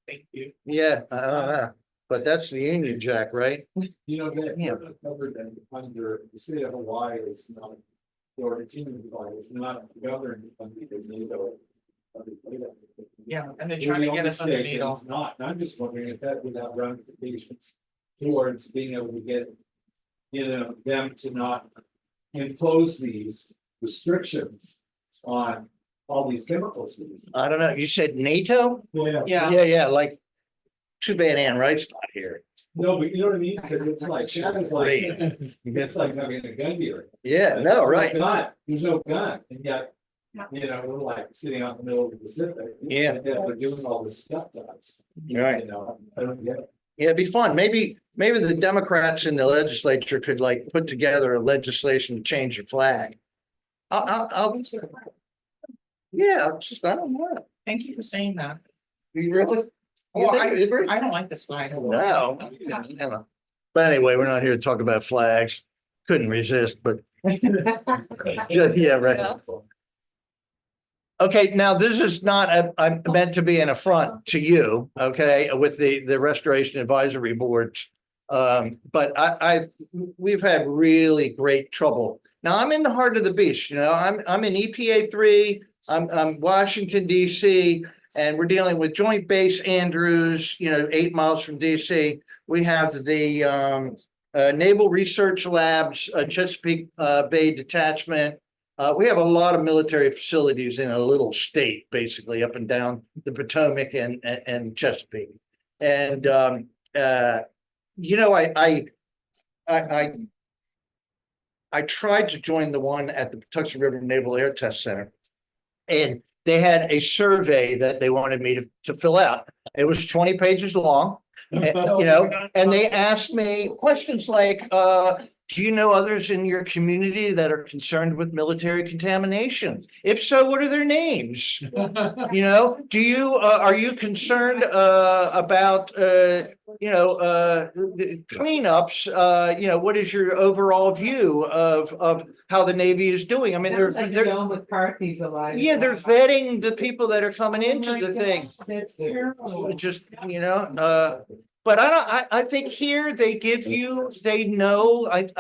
thank you. yeah, but that's the Union Jack, right? They covered them under the state of Hawaii is not, or the Union Hawaii is not governed under the NATO. Yeah, and they're trying to get us underneath. It's not, and I'm just wondering if that would have ramifications towards being able to get, them to not impose these restrictions on all these chemicals. I don't know, you said NATO? Yeah. Yeah, like, too bad Ann Wright's not here. No, but you know what I mean? Because it's like, that is like, it's like having a gun dealer. Yeah, no, right, There's no gun, and yet, you know, we're like sitting out in the middle of the Pacific. Yeah. And yet we're doing all this stuff to us. right. You know, I don't get it. Yeah, it'd be fun. Maybe the Democrats in the legislature could like put together a legislation to change the flag. I'll yeah, I don't know. Thank you for saying that. You really? Well, You think- I don't like this flag. No. No. But anyway, we're not here to talk about flags. Couldn't resist, but yeah, right. Okay, now this is not, I'm meant to be an affront to you, okay, with the Restoration Advisory Board. But we've had really great trouble. Now, I'm in the heart of the beast, you know, I'm in EPA 3, I'm Washington DC, and we're dealing with Joint Base Andrews, you know, 8 miles from DC. We have the Naval Research Labs, Chesapeake Bay Detachment. We have a lot of military facilities in a little state, basically up and down the Potomac and Chesapeake. And you know, I tried to join the one at the Patuxent River Naval Air Test Center, and they had a survey that they wanted me to fill out. It was 20 pages long, you know, and they asked me questions like, do you know others in your community that are concerned with military contamination? If so, what are their names? You know, are you concerned about you know, the cleanups? You know, what is your overall view of how the Navy is doing? I mean, Sounds like they're Joe McCarthy's alive. yeah, they're vetting the people that are coming into the thing. That's terrible. Just, you know, but I think here they give you, they know, and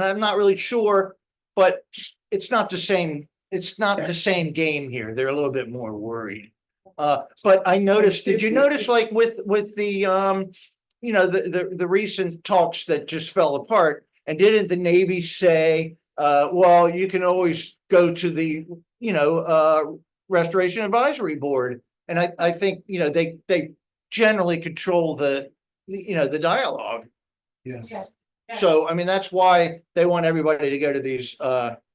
I'm not really sure, but it's not the same. It's not the same game here. They're a little bit more worried. But I noticed, did you notice like with the, you know, the recent talks that just fell apart, and didn't the Navy say, well, you can always go to the, you know, Restoration Advisory Board. And I think, you know, they generally control the, you know, the dialogue. Yes. So, I mean, that's why they want everybody to go to these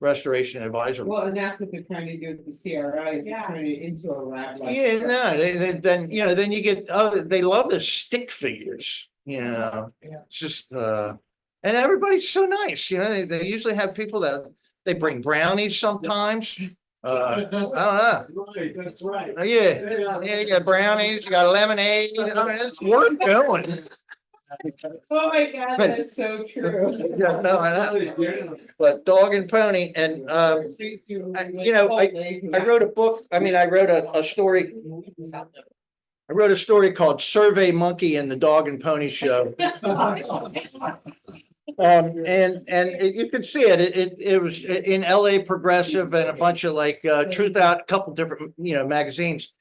Restoration Advisory. Well, and that's what they're trying to do with the CRI, is turn it into a lab. like- Yeah, no, then, you know, then you get, oh, they love the stick figures, you know, it's just, and everybody's so nice, you know, they usually have people that, they bring brownies sometimes. I don't know. Right, that's right. Yeah, you got brownies, you got lemonade, I mean, it's worth going. Oh my God, that's so true. Yeah, no, I know. But Dog and Pony, and you know, I wrote a book, I mean, I wrote a story. I wrote a story called Survey Monkey and the Dog and Pony Show. And you can see it was in LA Progressive and a bunch of like Truth Out, a couple different, you know, magazines.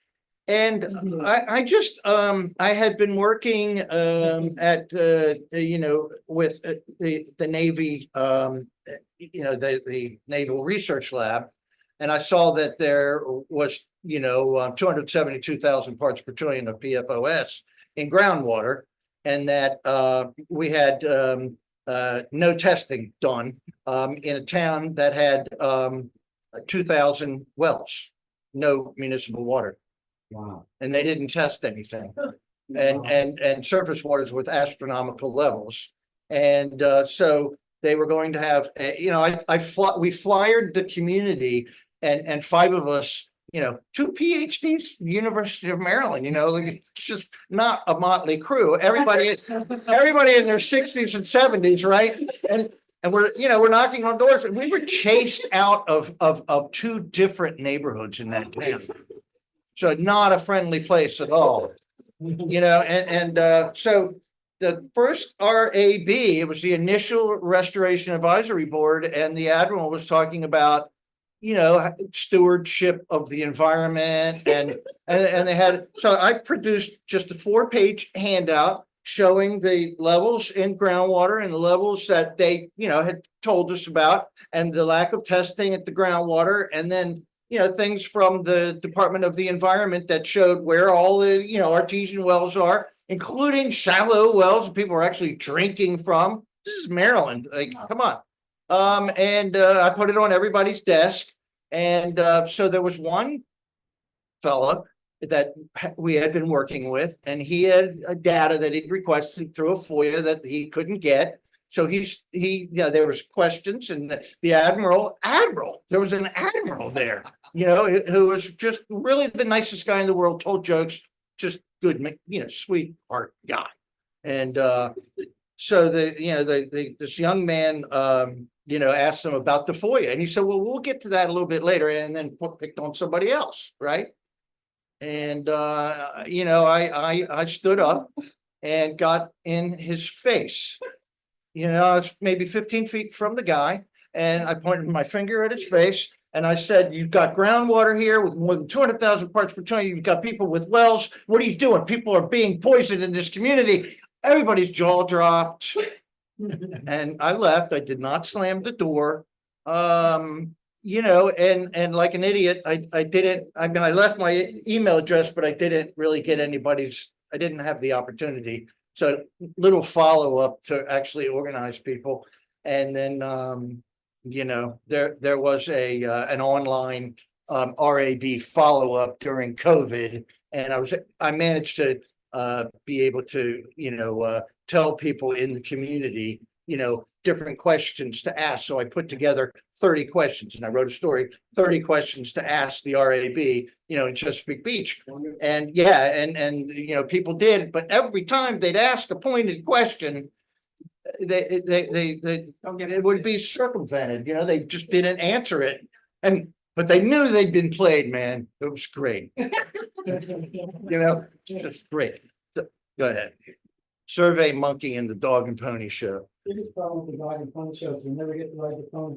And I just I had been working at you know, with the Navy, you know, the Naval Research Lab, and I saw that there was, you know, 272,000 parts per trillion of PFOS in groundwater, and that we had no testing done in a town that had 2,000 wells, no municipal water. Wow. And they didn't test anything. And surface waters with astronomical levels. And so they were going to have, you know, we flyered the community, and 5 of us, you know, 2 PhDs from University of Maryland, you know, like, it's just not a motley crew. Everybody in their 60s and 70s, right? And we're, you know, we're knocking on doors, and we were chased out of 2 different neighborhoods in that town. So not a friendly place at all, you know, and so the first RAB, it was the initial Restoration Advisory Board, and the Admiral was talking about, you know, stewardship of the environment, and they had, so I produced just a 4-page handout showing the levels in groundwater and the levels that they, had told us about, and the lack of testing at the groundwater, and then, things from the Department of the Environment that showed where all the, artesian wells are, including shallow wells people are actually drinking from. This is Maryland, like, come on. And I put it on everybody's desk. And so there was one fella that we had been working with, and he had data that he'd requested through a FOIA that he couldn't get. So there was questions, and the admiral, there was an admiral there, who was just really the nicest guy in the world, told jokes, just good, sweet heart guy. And so this young man, asked him about the FOIA, and he said, well, we'll get to that a little bit later, and then picked on somebody else, right? And I stood up and got in his face. I was maybe 15 feet from the guy, and I pointed my finger at his face, and I said, you've got groundwater here with more than 200,000 parts per trillion. You've got people with wells. What are you doing? People are being poisoned in this community. Everybody's jaw dropped. And I left. I did not slam the door. And like an idiot, I didn't, I left my email address, but I didn't really get I didn't have the opportunity. So little follow-up to actually organize people. And then, there was an online RAB follow-up during COVID. And I managed to be able to, tell people in the community, different questions to ask. So I put together 30 questions, and I wrote a story, 30 questions to ask the RAB, in Chesapeake Beach. And people did, but every time they'd ask a pointed question, it would be circumvented, they just didn't answer it. But they knew they'd been played, man. It was great. Just great. So, go ahead. Survey Monkey and the Dog and Pony Show. Biggest problem with the dog and pony shows, we never get to ride the pony.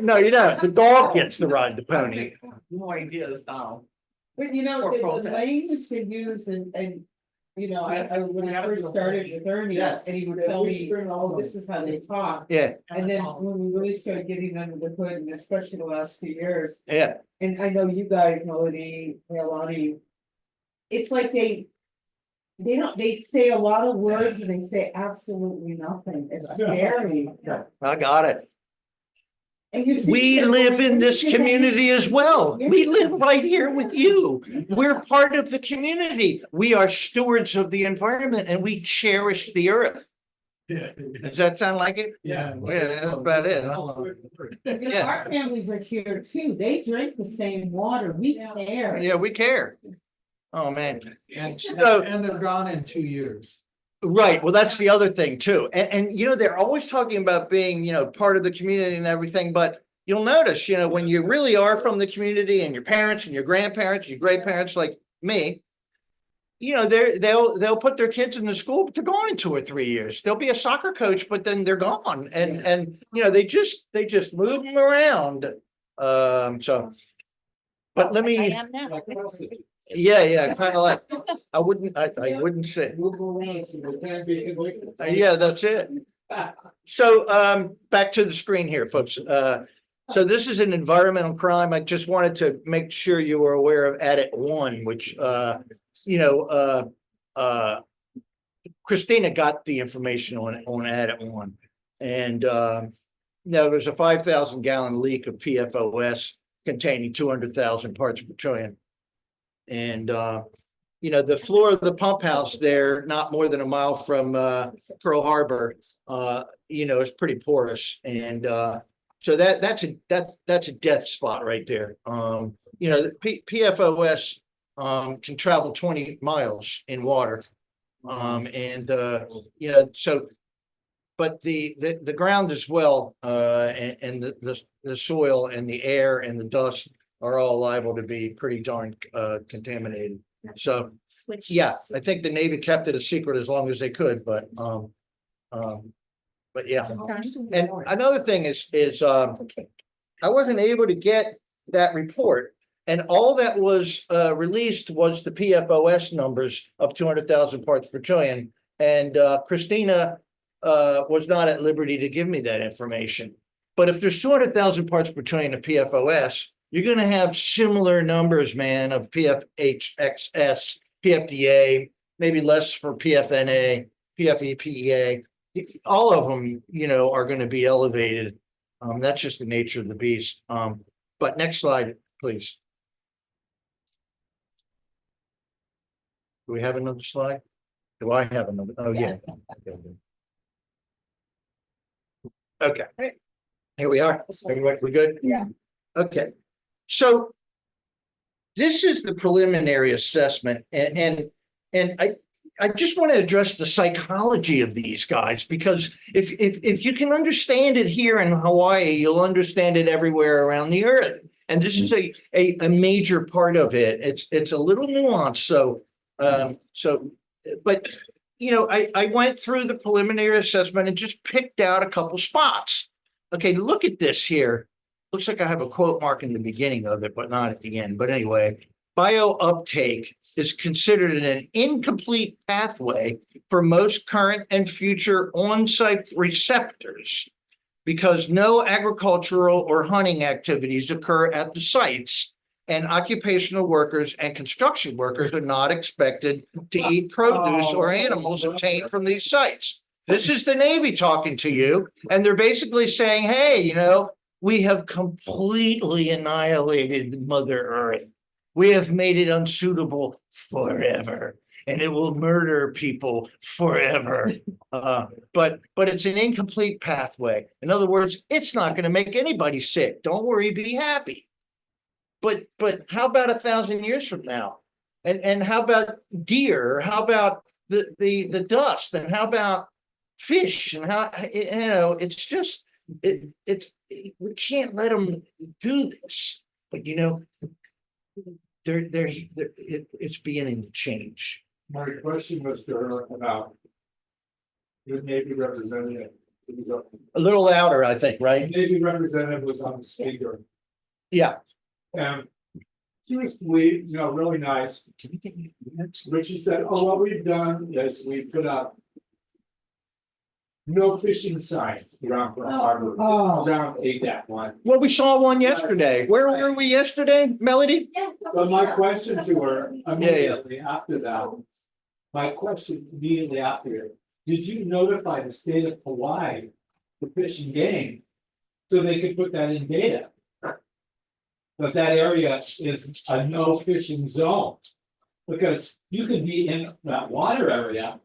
No, you don't. The dog gets to ride the pony. No ideas now. But Or the protest. language they use and when I first started with Ernie, Yes. and he would tell me, oh, this is how they talk. Yeah, And then when we really started getting under the hood, and especially the last few years, yeah. and I know you guys, Melody, Leilani, it's like they say a lot of words and they say absolutely nothing. It's scary. I got it. And you see We people live like, in this "Look at that." community as well. We live right here with you. We're part of the community. We are stewards of the environment, and we cherish the earth. Does that sound like it? Yeah. Yeah, that's about it, huh? Yeah. Our families are here too. They drink the same water. We care. Yeah, we care. Oh, man. And So- they're gone in 2 years. Right. Well, that's the other thing too. And they're always talking about being, part of the community and everything, but you'll notice, when you really are from the community, and your parents and your grandparents, your great parents like me, they'll put their kids in the school, but they're gone in 2 or 3 years. They'll be a soccer coach, but then they're gone. And they just move them around. But let I me, am now. yeah, kind of like, I wouldn't say. Yeah, that's it. So back to the screen here, folks. So this is an environmental crime. I just wanted to make sure you were aware of Addit 1, which Christina got the information on Addit 1. And there's a 5,000 gallon leak of PFOS containing 200,000 parts per trillion. And the floor of the pump house there, not more than a mile from Pearl Harbor, is pretty porous. And so that's a death spot right there. The PFOS can travel 20 miles in water. So but the ground as well, and the soil and the air and the dust are all liable to be pretty darn contaminated. So, yeah, I think the Navy kept it a secret as long as they could, but yeah. And another thing is I wasn't able to get that report, and all that was released was the PFOS numbers of 200,000 parts per trillion. And Christina was not at liberty to give me that information. But if there's 200,000 parts per trillion of PFOS, you're gonna have similar numbers, man, of PFHXS, PFDA, maybe less for PFNA, PFEPEA. All of them, you know, are gonna be elevated. That's just the nature of the beast. But next slide, please. Do we have another slide? Do I have another? Oh, yeah. Okay. Here we are. Everybody, we good? Yeah. Okay. So this is the preliminary assessment and I just want to address the psychology of these guys, because if you can understand it here in Hawaii, you'll understand it everywhere around the earth. And this is a major part of it. It's a little nuanced. But you know, I went through the preliminary assessment and just picked out a couple spots. Okay, look at this here. Looks like I have a quote mark in the beginning of it, but not at the end. But anyway, biouptake is considered an incomplete pathway for most current and future on-site receptors because no agricultural or hunting activities occur at the sites, and occupational workers and construction workers are not expected to eat produce or animals obtained from these sites. This is the Navy talking to you, and they're basically saying, hey, you know, we have completely annihilated Mother Earth. We have made it unsuitable forever, and it will murder people forever. But it's an incomplete pathway. In other words, it's not going to make anybody sick. Don't worry, be happy. But how about 1,000 years from now? And how about deer? Or how about the dust? And how about fish? And how, you know, it's just we can't let them do this. But you know, it's beginning to change. My question was to her about the Navy representative. A little louder, I think, The right? Navy representative was on the speaker, Yeah. and she was sweet, you know, really nice. Can we get you minutes? But she said, oh, what we've done is we put up no fishing signs around the harbor, around ADAC one. Well, we saw one yesterday. Where were we yesterday, Melody? But my question to her immediately after that, did you notify the state of Hawaii, the Fish and Game, so they could put that in data? But that area is a no fishing zone. Because you could be in that water area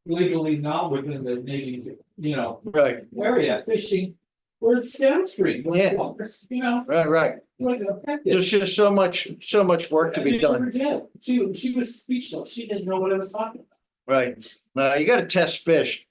legally not within the Navy's, you know, Right, area fishing where it's downstream. Yeah. You know, right. like affected. There's just so much work to be done. She was speechless. She didn't know what I was talking about. Right. You got to test fish.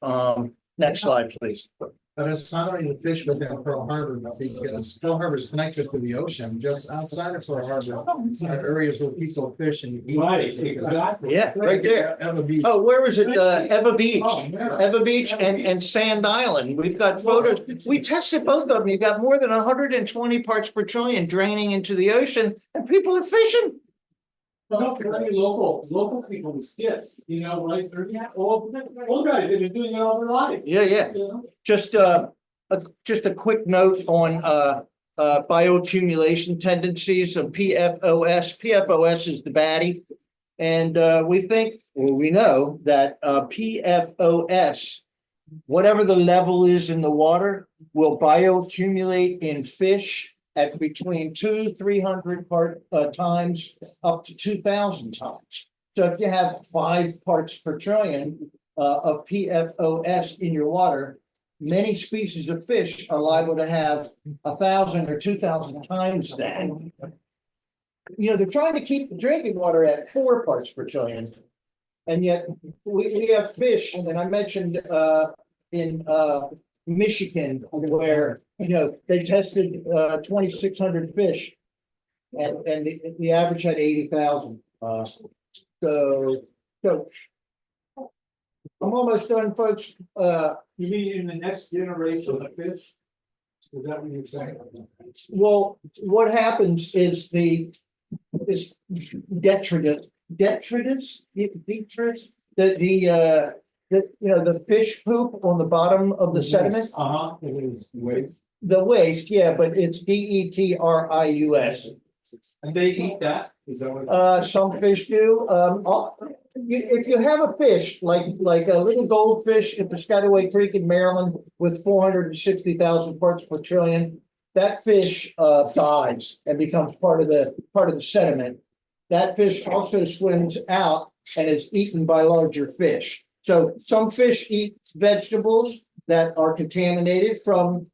Next slide, please. But it's not only the fish within Pearl Harbor, but because Pearl Harbor is connected to the ocean, just outside of Pearl Harbor. Are areas where people fish and eat. Right, exactly. Yeah, right there. Ever be. Oh, where was it? Eva Beach. Oh, yeah. Eva Beach and Sand Island. We've got photos. We tested both of them. You've got more than 120 parts per trillion draining into the ocean, and people are fishing. No, plenty local people with skips, you know, right, old guys, they've been doing it all their life. Yeah. You know? Just a quick note on bioaccumulation tendencies of PFOS. PFOS is the baddie. And we know that PFOS, whatever the level is in the water, will bioaccumulate in fish at between 200-300 times up to 2,000 times. So if you have 5 parts per trillion of PFOS in your water, many species of fish are liable to have 1,000 or 2,000 times that. You know, they're trying to keep the drinking water at 4 parts per trillion. And yet we have fish, and I mentioned in Michigan, where, you know, they tested 2,600 fish and the average had 80,000. So I'm almost done, folks. You mean in the next generation of fish? Is that what you're saying? Well, what happens is detritus, the the fish poop on the bottom of the sediment, Uh-huh, it is, waste, the waste, yeah, but it's DETRIUS. and they eat that, is that what? Some fish do, if you have a fish, like a little goldfish in Piscataway Creek in Maryland with 460,000 parts per trillion. That fish dies and becomes part of the sediment. That fish also swims out and is eaten by larger fish. So some fish eat vegetables that are contaminated from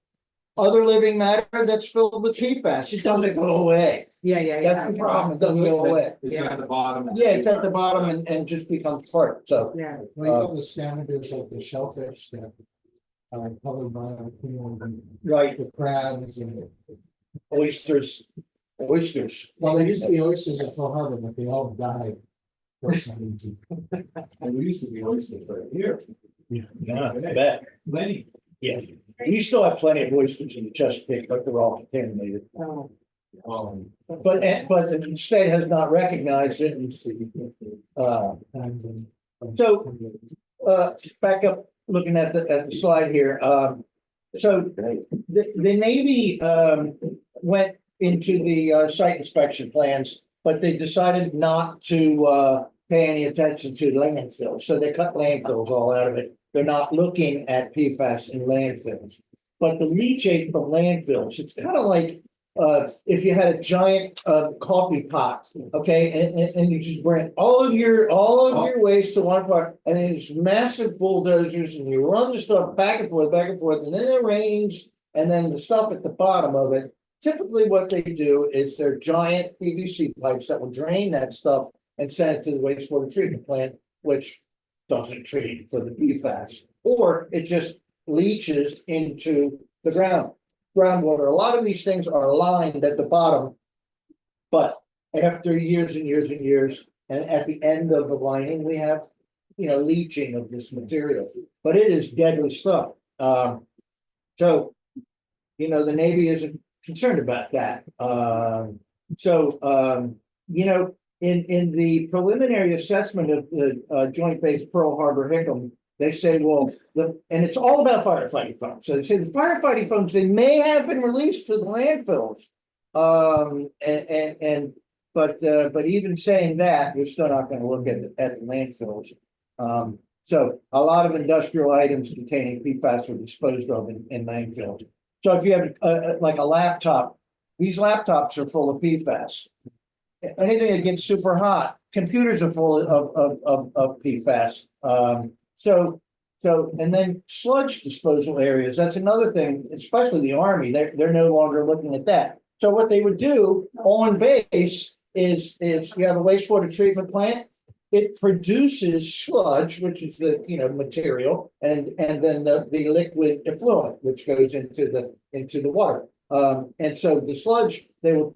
other living matter that's filled with PFAS. It doesn't go away. Yeah. That's the problem. It doesn't go away. It's at the bottom. Yeah, it's at the bottom and just becomes part, so. Yeah. Well, the standards of the shellfish that are covered by, Right, the crabs and. oysters. Well, they used to be oysters at Pearl Harbor, but they all died. For some reason. And we used to be oysters right here. Yeah, I bet. Plenty. Yeah, we still have plenty of oysters in the Chesapeake, but they're all contaminated. But the state has not recognized it. So, back up, looking at the slide here, so the Navy, went into the, site inspection plans, but they decided not to, pay any attention to landfills, so they cut landfills all out of it. They're not looking at PFAS in landfills. But the leachate from landfills, it's kind of like, if you had a giant, coffee pot, okay, and you just bring all of your waste to one part, and then these massive bulldozers, and you run the stuff back and forth, and then it rains, and then the stuff at the bottom of it. Typically, what they do is they're giant PVC pipes that will drain that stuff and send it to the wastewater treatment plant, which doesn't treat for the PFAS, or it just leaches into the groundwater. A lot of these things are lined at the bottom, but after years and years and years, and at the end of the lining, we have, leaching of this material, but it is deadly stuff. So, the Navy isn't concerned about that. In the preliminary assessment of the Joint Base Pearl Harbor Hickam, they say, well, and it's all about firefighting foams. So they say the firefighting foams, they may have been released to the landfills. But even saying that, you're still not going to look at the landfills. So a lot of industrial items containing PFAS are disposed of in landfills. So if you have like a laptop, these laptops are full of PFAS. Anything that gets super hot, computers are full of PFAS. And then sludge disposal areas, that's another thing, especially the Army, they're no longer looking at that. So what they would do on base is you have a wastewater treatment plant, it produces sludge, which is the material, and then the liquid effluent, which goes into the water. And so the sludge, they will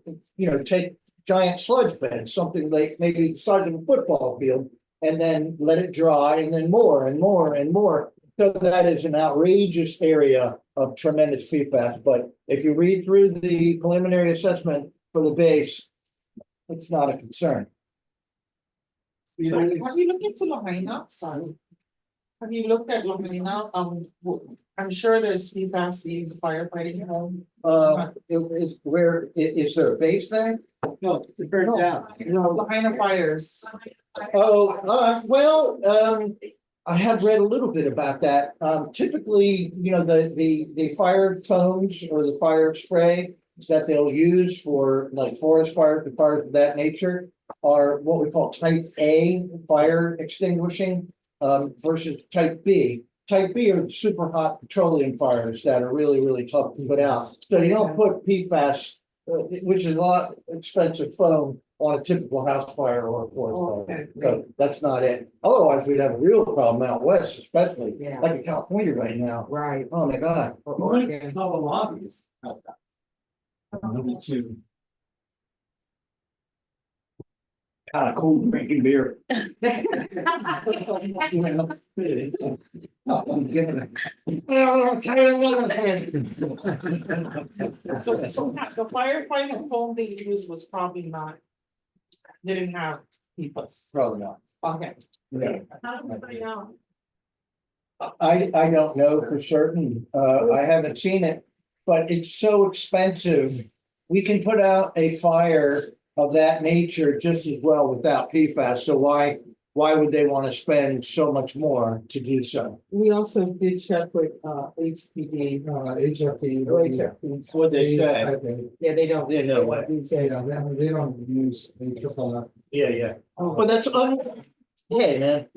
take giant sludge beds, something like maybe the size of a football field, and then let it dry, and then more and more and more. So that is an outrageous area of tremendous PFAS. But if you read through the preliminary assessment for the base, it's not a concern. Have you looked into Lahaina? Sorry. Have you looked at Lahaina? I'm sure there's PFAS used firefighting. Is there a base there? No, it burned down. Lahaina fires. I have read a little bit about that. Typically, the fire foams or the fire spray that they'll use for like forest fires and fires of that nature are what we call type A fire extinguishing versus type B. Type B are the super hot petroleum fires that are really, really tough to put out. So you don't put PFAS, which is a lot expensive foam, on a typical house fire or a forest fire. So that's not it. Otherwise, we'd have a real problem out west, especially like in California right now. Right. Oh my God. How a lobbyist help that. To Kind of cool drinking beer. I'm giving it. So the firefighting foam they used was probably not, didn't have PFAS. Probably not. Okay. Yeah. How do we find out? I don't know for certain. I haven't seen it, but it's so expensive. We can put out a fire of that nature just as well without PFAS. So why would they want to spend so much more to do so? We also did check with HPD. HFP. What'd they say? Yeah, they don't. Yeah, no way. Yeah, they don't use AFFF. Yeah. But that's, hey, man.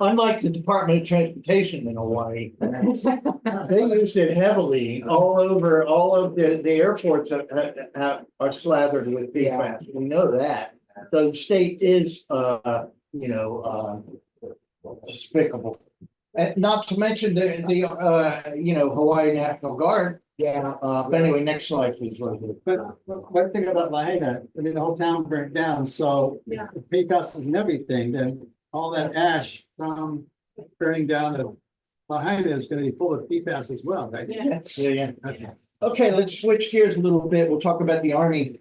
Unlike the Department of Transportation in Hawaii, they use it heavily all over, all of the airports are slathered with PFAS. We know that. The state is, despicable. And not to mention Hawaii National Guard. Yeah. But anyway, next slide, please. Rosie. But one thing about Lahaina, I mean, the whole town burnt down, so Yeah. if PFAS and everything, then all that ash from burning down the Lahaina is gonna be full of PFAS as well, right? Yeah. Yeah. Okay, let's switch gears a little bit. We'll talk about the Army.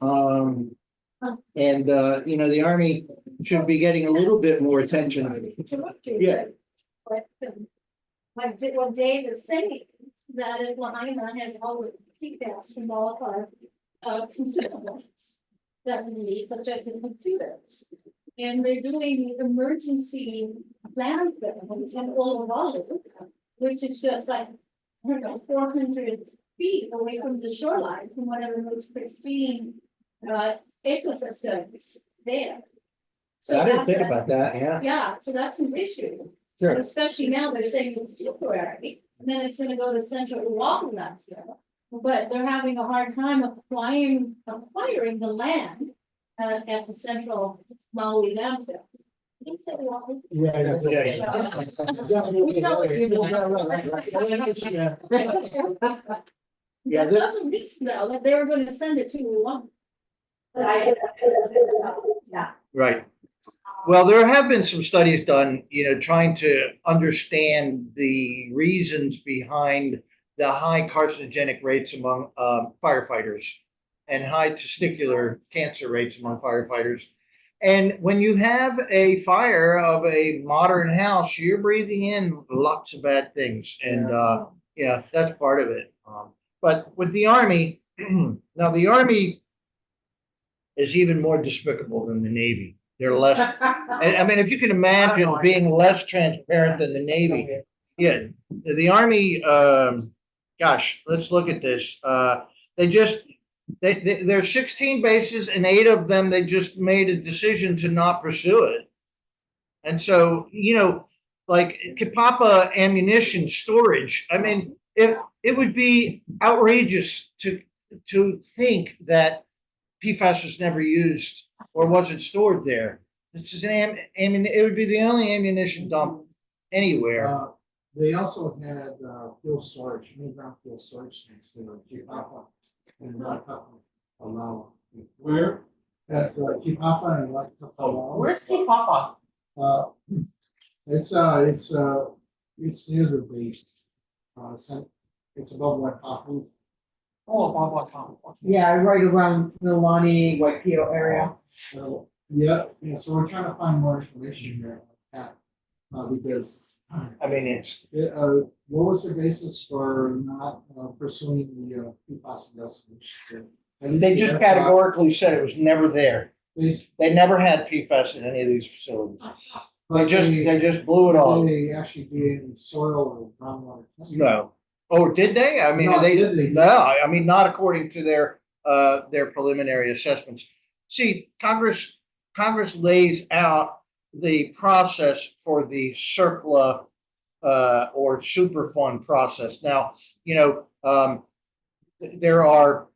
The Army should be getting a little bit more attention. Yeah. What Dave is saying, that if Lahaina has all the PFAS from all of our consumables that we need, such as in computers. And they're doing emergency landfill in Olowalu, which is just like, 400 feet away from the shoreline, from one of the most pristine ecosystems there. So I didn't think that's a- about that, yeah. Yeah, so that's an issue. Sure. Especially now they're saying it's temporary, and then it's gonna go to central Oahu next year. But they're having a hard time acquiring the land at the central Maui landfill. Did you say Oahu? Yeah. We know what you Yeah, That was a reason though, that they were gonna send it to Oahu. Yeah. Right. Well, there have been some studies done, trying to understand the reasons behind the high carcinogenic rates among firefighters and high testicular cancer rates among firefighters. And when you have a fire of a modern house, you're breathing in lots of bad things. And that's part of it. But with the Army, now the Army is even more despicable than the Navy. They're less, I mean, if you can imagine being less transparent than the Navy. Yeah, the Army, gosh, let's look at this. There's 16 bases and 8 of them, they just made a decision to not pursue it. And so, like Kipapa ammunition storage, I mean, it would be outrageous to think that PFAS was never used or wasn't stored there. This is it would be the only ammunition dump anywhere. They also had fuel storage, underground fuel storage tanks that were Kipapa and Waikapa Alawa. Where? At Kipapa and Waikapa Alawa. Where's Kipapa? It's near the base. It's above Waikapa. Oh, Bob. Yeah, right around the Lonnie, Waipio area. Yeah, so we're trying to find more information here. Because I mean, it's what was the basis for not pursuing the PFAS investigation? they just categorically said it was never there. They never had PFAS in any of these facilities. They just blew it off. They actually did soil or groundwater testing. No. Oh, did they? I mean, No, did they? No, I mean, not according to their preliminary assessments. See, Congress lays out the process for the CERCLA or Superfund process. Now, there are,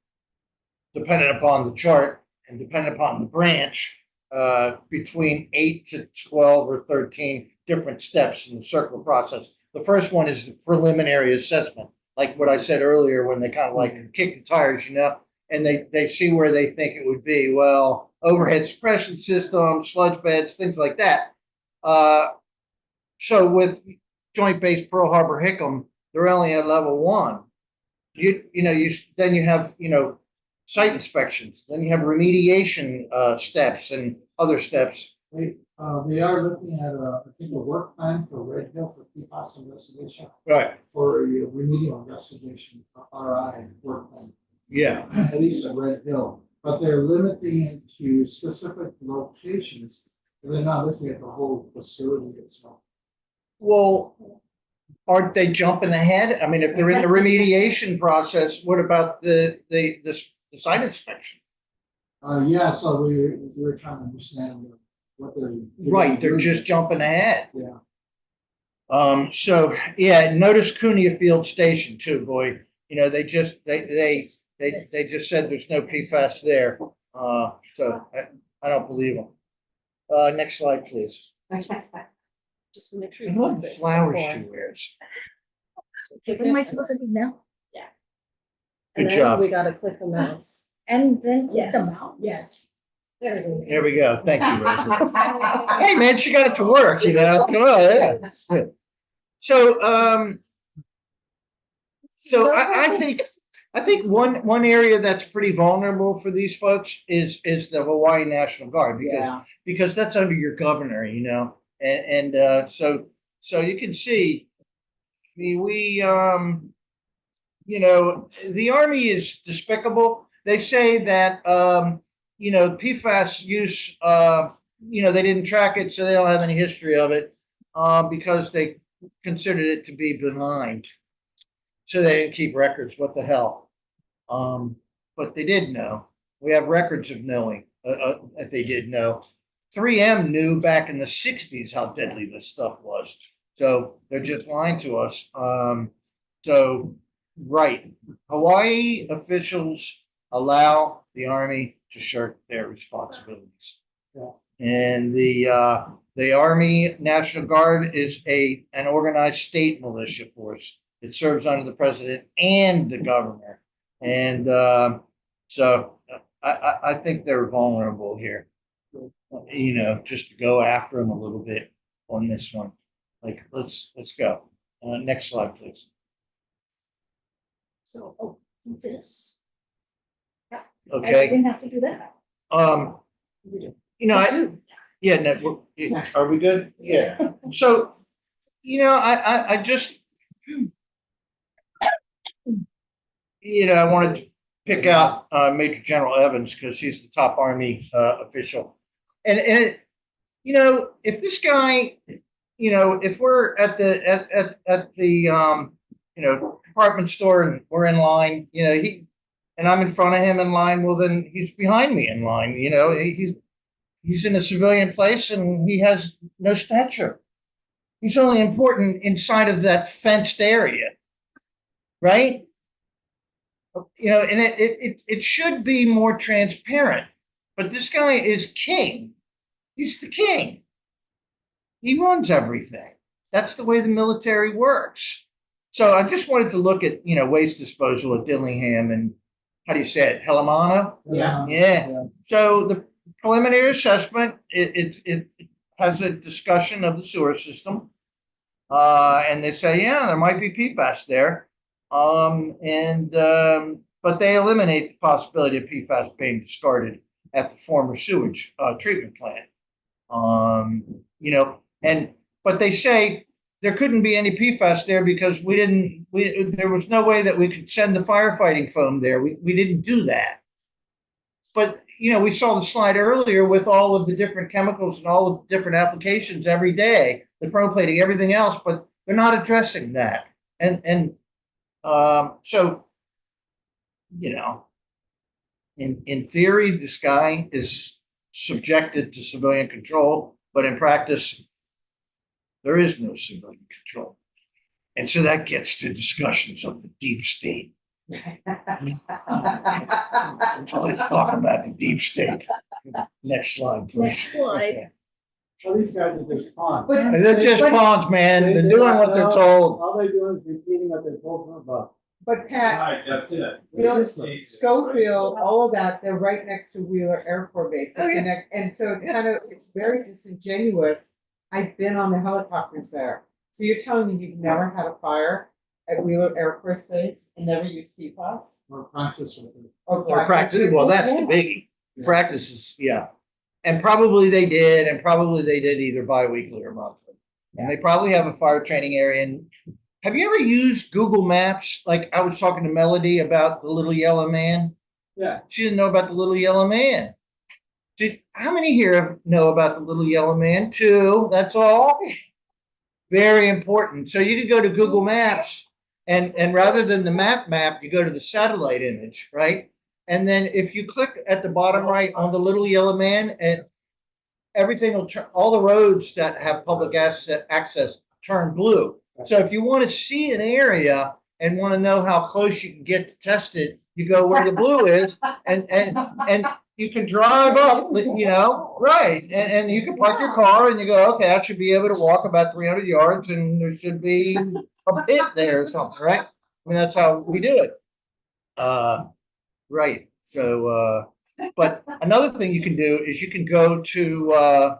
dependent upon the chart and dependent upon the branch, between 8 to 12 or 13 different steps in the CERCLA process. The first one is the preliminary assessment, like what I said earlier, when they kind of like kick the tires, and they see where they think it would be. Well, overhead suppression systems, sludge beds, things like that. So with Joint Base Pearl Harbor Hickam, they're only at level 1. Then you have site inspections, then you have remediation steps and other steps They are looking at I think a work plan for Red Hill for PFAS investigation, Right, for a remedial investigation, RI work plan. yeah. At least at Red Hill, but they're limiting it to specific locations. And they're not looking at the whole facility itself. Well, aren't they jumping ahead? I mean, if they're in the remediation process, what about the site inspection? Yeah, so we're trying to understand what they're. Right, they're just jumping ahead. Yeah. So, yeah, notice Cunha Field Station too, boy. You know, they just said there's no PFAS there. So I don't believe them. Next slide, please. Just make sure. I you love put the this flowers before. she wears. What am I supposed to do now? And Good then job. We gotta click the mouse. And then click the Yes, mouse? yes. There we go. There we go. Thank you, Rosie. Hey, man, she got it to work, you know? Come on, yeah. So, I think one area that's pretty vulnerable for these folks is the Hawaii National Guard because that's under your governor, you know, and so you can see, I mean, you know, the Army is despicable. They say that you know, PFAS use you know, they didn't track it, so they don't have any history of it because they considered it to be benign. So they didn't keep records. What the hell? But they did know. We have records of knowing that they did know. 3M knew back in the 60s how deadly this stuff was. So they're just lying to us. So, right. Hawaii officials allow the Army to shirk their responsibilities. Yeah. And the Army National Guard is an organized state militia force. It serves under the president and the governor. And so I think they're vulnerable here. You know, just to go after them a little bit on this one. Like, let's go. Next slide, please. So, this. I Okay. didn't have to do that. You know, yeah, no, are we good? Yeah. So, you know, I just, you know, I wanted to pick out Major General Evans because he's the top Army official. And you know, if this guy, you know, if we're at the you know, department store and we're in line, you know, and I'm in front of him in line, well, then he's behind me in line. You know, he's in a civilian place and he has no stature. He's only important inside of that fenced area, right? You know, and it should be more transparent, but this guy is king. He's the king. He runs everything. That's the way the military works. So I just wanted to look at, you know, waste disposal at Dillingham and how do you say it? Helamano? Yeah. So the preliminary assessment, it has a discussion of the sewer system. And they say, yeah, there might be PFAS there. But they eliminate the possibility of PFAS being discarded at the former sewage treatment plant. You know, but they say there couldn't be any PFAS there because there was no way that we could send the firefighting foam there. We didn't do that. But, you know, we saw the slide earlier with all of the different chemicals and all of the different applications every day, the chromoplating, everything else, but they're not addressing that. So, you know, in theory, this guy is subjected to civilian control, but in practice, there is no civilian control. And so that gets to discussions of the deep state. Let's talk about the deep state. Next slide, please. Next slide. Well, these guys are just pawns. They're just pawns, man. They're doing what they're told. All they're doing is repeating what they're told them about. But Pat, Right, that's it. you know, Schofield, all of that, they're right next to Wheeler Air Force Base. Oh, yeah. And so it's very disingenuous. I've been on the helicopters there. So you're telling me you've never had a fire at Wheeler Air Force Base and never used PFAS? Or practice with it. Or practice, well, that's the biggie. Yeah. Practice is, yeah. And probably they did, and probably they did either bi-weekly or monthly. And they probably have a fire training area. And have you ever used Google Maps? Like I was talking to Melody about the little yellow man. Yeah. She didn't know about the little yellow man. How many here know about the little yellow man? 2, that's all. Very important. So you can go to Google Maps and rather than the map, you go to the satellite image, right? And then if you click at the bottom right on the little yellow man, and everything will turn, all the roads that have public access turn blue. So if you want to see an area and want to know how close you can get to test it, you go where the blue is and you can drive up, you know, right. And you can park your car and you go, okay, I should be able to walk about 300 yards and there should be a pit there or something, right? I mean, that's how we do it. Right. So, but another thing you can do is you can go to,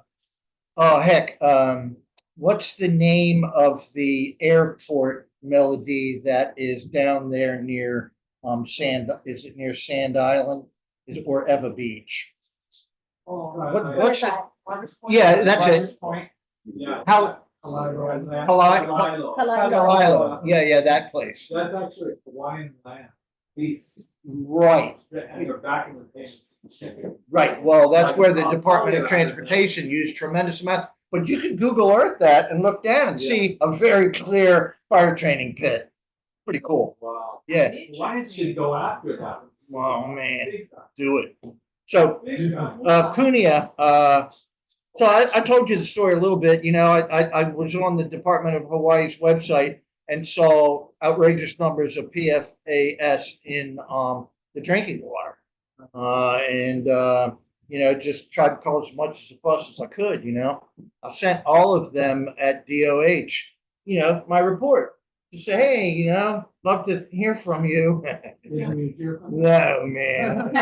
what's the name of the airport, Melody, that is down there near is it near Sand Island? Is it or Eva Beach? What's the- Yeah, that's it. Yeah. How, Kalilo. Kalilo. Yeah, that place. That's actually Hawaiian land. These, Right, and they're back in the payments. right. Well, that's where the Department of Transportation used tremendous amount. But you can Google Earth that and look down and see a very clear fire training pit. Pretty cool. Wow. Yeah. Why should go after that? Oh, man. Do it. So, Big time. Cunha, so I told you the story a little bit. You know, I was on the Department of Hawaii's website and saw outrageous numbers of PFAS in the drinking water. You know, just tried to call as much as a fuss as I could, you know. I sent all of them at DOH, you know, my report to say, hey, you know, love to hear from you. No, man.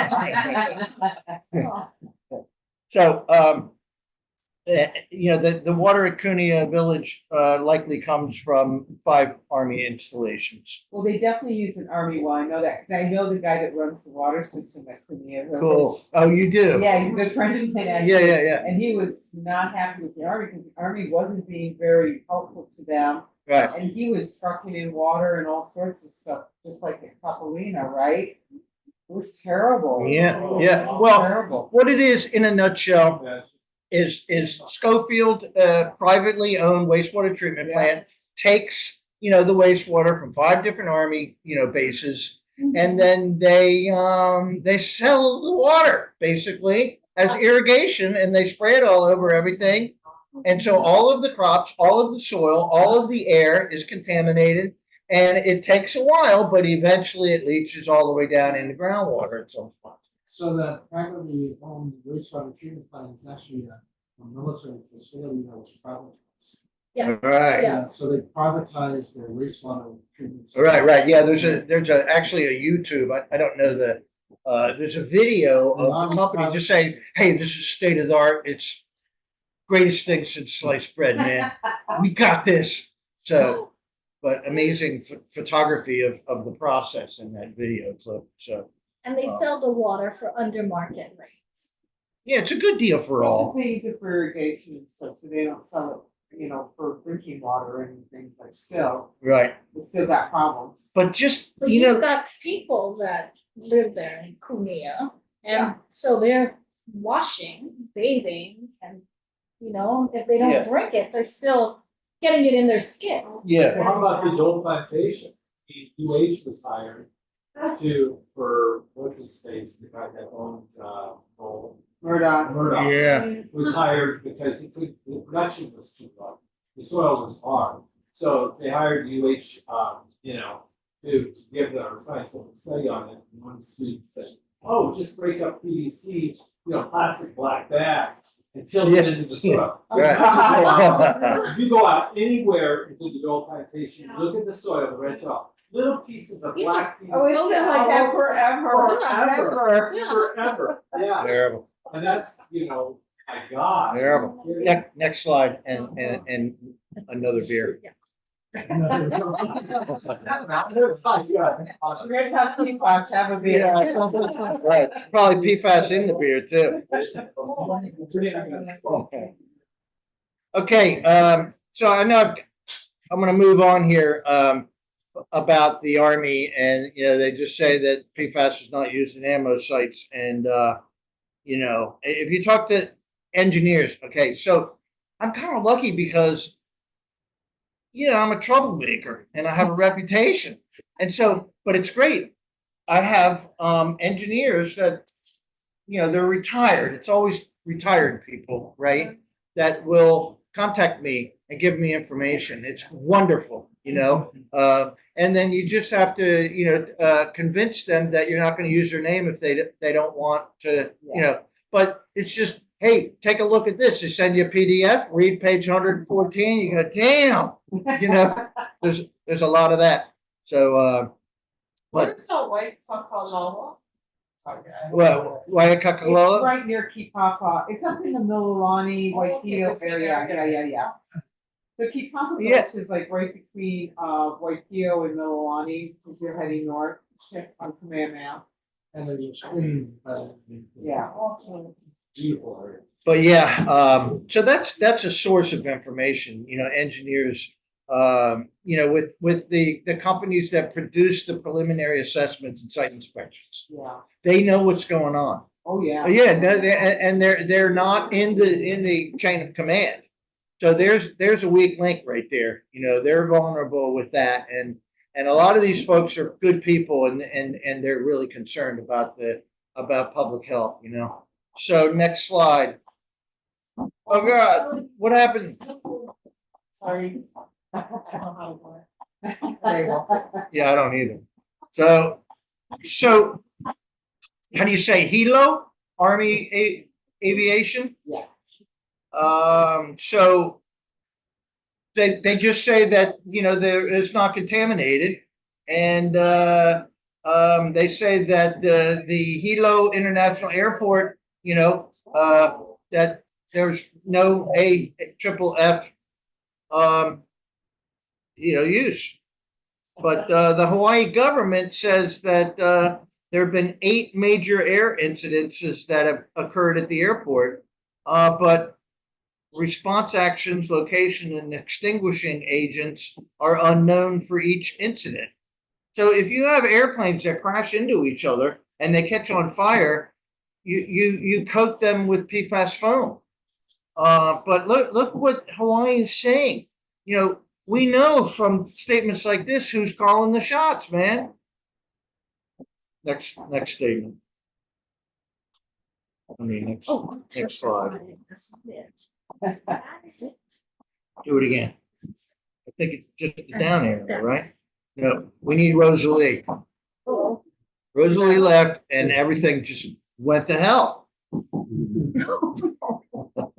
So, you know, the water at Cunha Village likely comes from 5 Army installations. Well, they definitely use an Army, well, I know that, because I know the guy that runs the water system at Cunha Village. Cool. Oh, you do? Yeah, he's a good friend of mine, actually. Yeah. And he was not happy with the Army, because the Army wasn't being very helpful to them. Right. And he was trucking in water and all sorts of stuff, just like at Capelina, right? It was terrible. Yeah. It was Well, terrible. what it is in a nutshell Yeah. is Schofield, privately owned wastewater treatment Yeah. plant takes, you know, the wastewater from 5 different Army, you know, bases, and then they sell the water basically as irrigation, and they spray it all over everything. And so all of the crops, all of the soil, all of the air is contaminated, and it takes a while, but eventually it leaches all the way down into groundwater at some point. So that privately owned wastewater treatment plant is actually a military facility that was privatized. Yeah. Right. Yeah. So they privatized their wastewater treatment. Right. Yeah, there's actually a YouTube. I don't know there's a video of the company just saying, hey, this is state of the art. It's greatest thing since sliced bread, man. We got this. So, but amazing photography of the process in that video clip. So, And they sell the water for under market rates. yeah, it's a good deal for all. They use it for irrigation and stuff, so they don't sell it, you know, for drinking water and things, but still, Right. it's still got problems. But just, But you you've know, got people that live there in Cunha, Yeah. and so they're washing, bathing, and, you know, if they Yeah. don't drink it, they're still getting it in their skin. yeah. Well, how about the Dole Plantation? UH was hired for, what's his face, the guy that owned, Dole. Murdoch. Murdoch. Yeah. Was hired because the production was too low. The soil was hard. So they hired UH, you know, to give them a scientific study on it. And one student said, oh, just break up PVC, you know, plastic black bags and tilt it into the soil. Right. If you go out anywhere into the Dole Plantation, look at the soil, the red soil, little pieces of black PVC. Oh, it's been like that forever. Forever, yeah. Terrible. And that's, you know, my God. Terrible. Next slide and another beer. We're gonna have PFAS, have a beer. Right, probably PFAS in the beer too. Okay, so I know I'm gonna move on here, about the Army and, they just say that PFAS is not used in ammo sites and, if you talk to engineers, okay, so I'm kind of lucky because, I'm a troublemaker and I have a reputation. And so, but it's great. I have, engineers that, they're retired. It's always retired people, right? That will contact me and give me information. It's wonderful, and then you just have to, convince them that you're not going to use their name if they don't want to, but it's just, hey, take a look at this. They send you a PDF, read page 114. You go, damn, there's a lot of that. So, but What's the white Kakaloa? Sorry. well, It's Waiakakaloa? right near Kipapa. It's up in the Mililani, Oh, okay, Waikio it's in area. there. Yeah. So Kipapa Yeah. Gulch is like right between Waikio and Mililani, as you're heading north on Command Mount. And there's a screen. Yeah. Beautiful area. But yeah, so that's a source of information, engineers, with the companies that produce the preliminary assessments and site inspections. Yeah. They know what's going on. Oh, yeah. Yeah, and they're not in the chain of command. So there's a weak link right there. They're vulnerable with that, and a lot of these folks are good people, and they're really concerned about public health. So next slide. Oh God, what happened? Sorry. Yeah, I don't either. So how do you say Hilo? Army Aviation? Yeah. So they just say that, it's not contaminated. And they say that the Hilo International Airport, that there's no AFFF use. But the Hawaii government says that there have been 8 major air incidences that have occurred at the airport, but response actions, location, and extinguishing agents are unknown for each incident. So if you have airplanes that crash into each other and they catch on fire, you coat them with PFAS foam. But look what Hawaii is saying. We know from statements like this who's calling the shots, man. Next statement. Next slide. Do it again. I think it's just the down area, right? No, we need Rosalie. Rosalie left and everything just went to hell.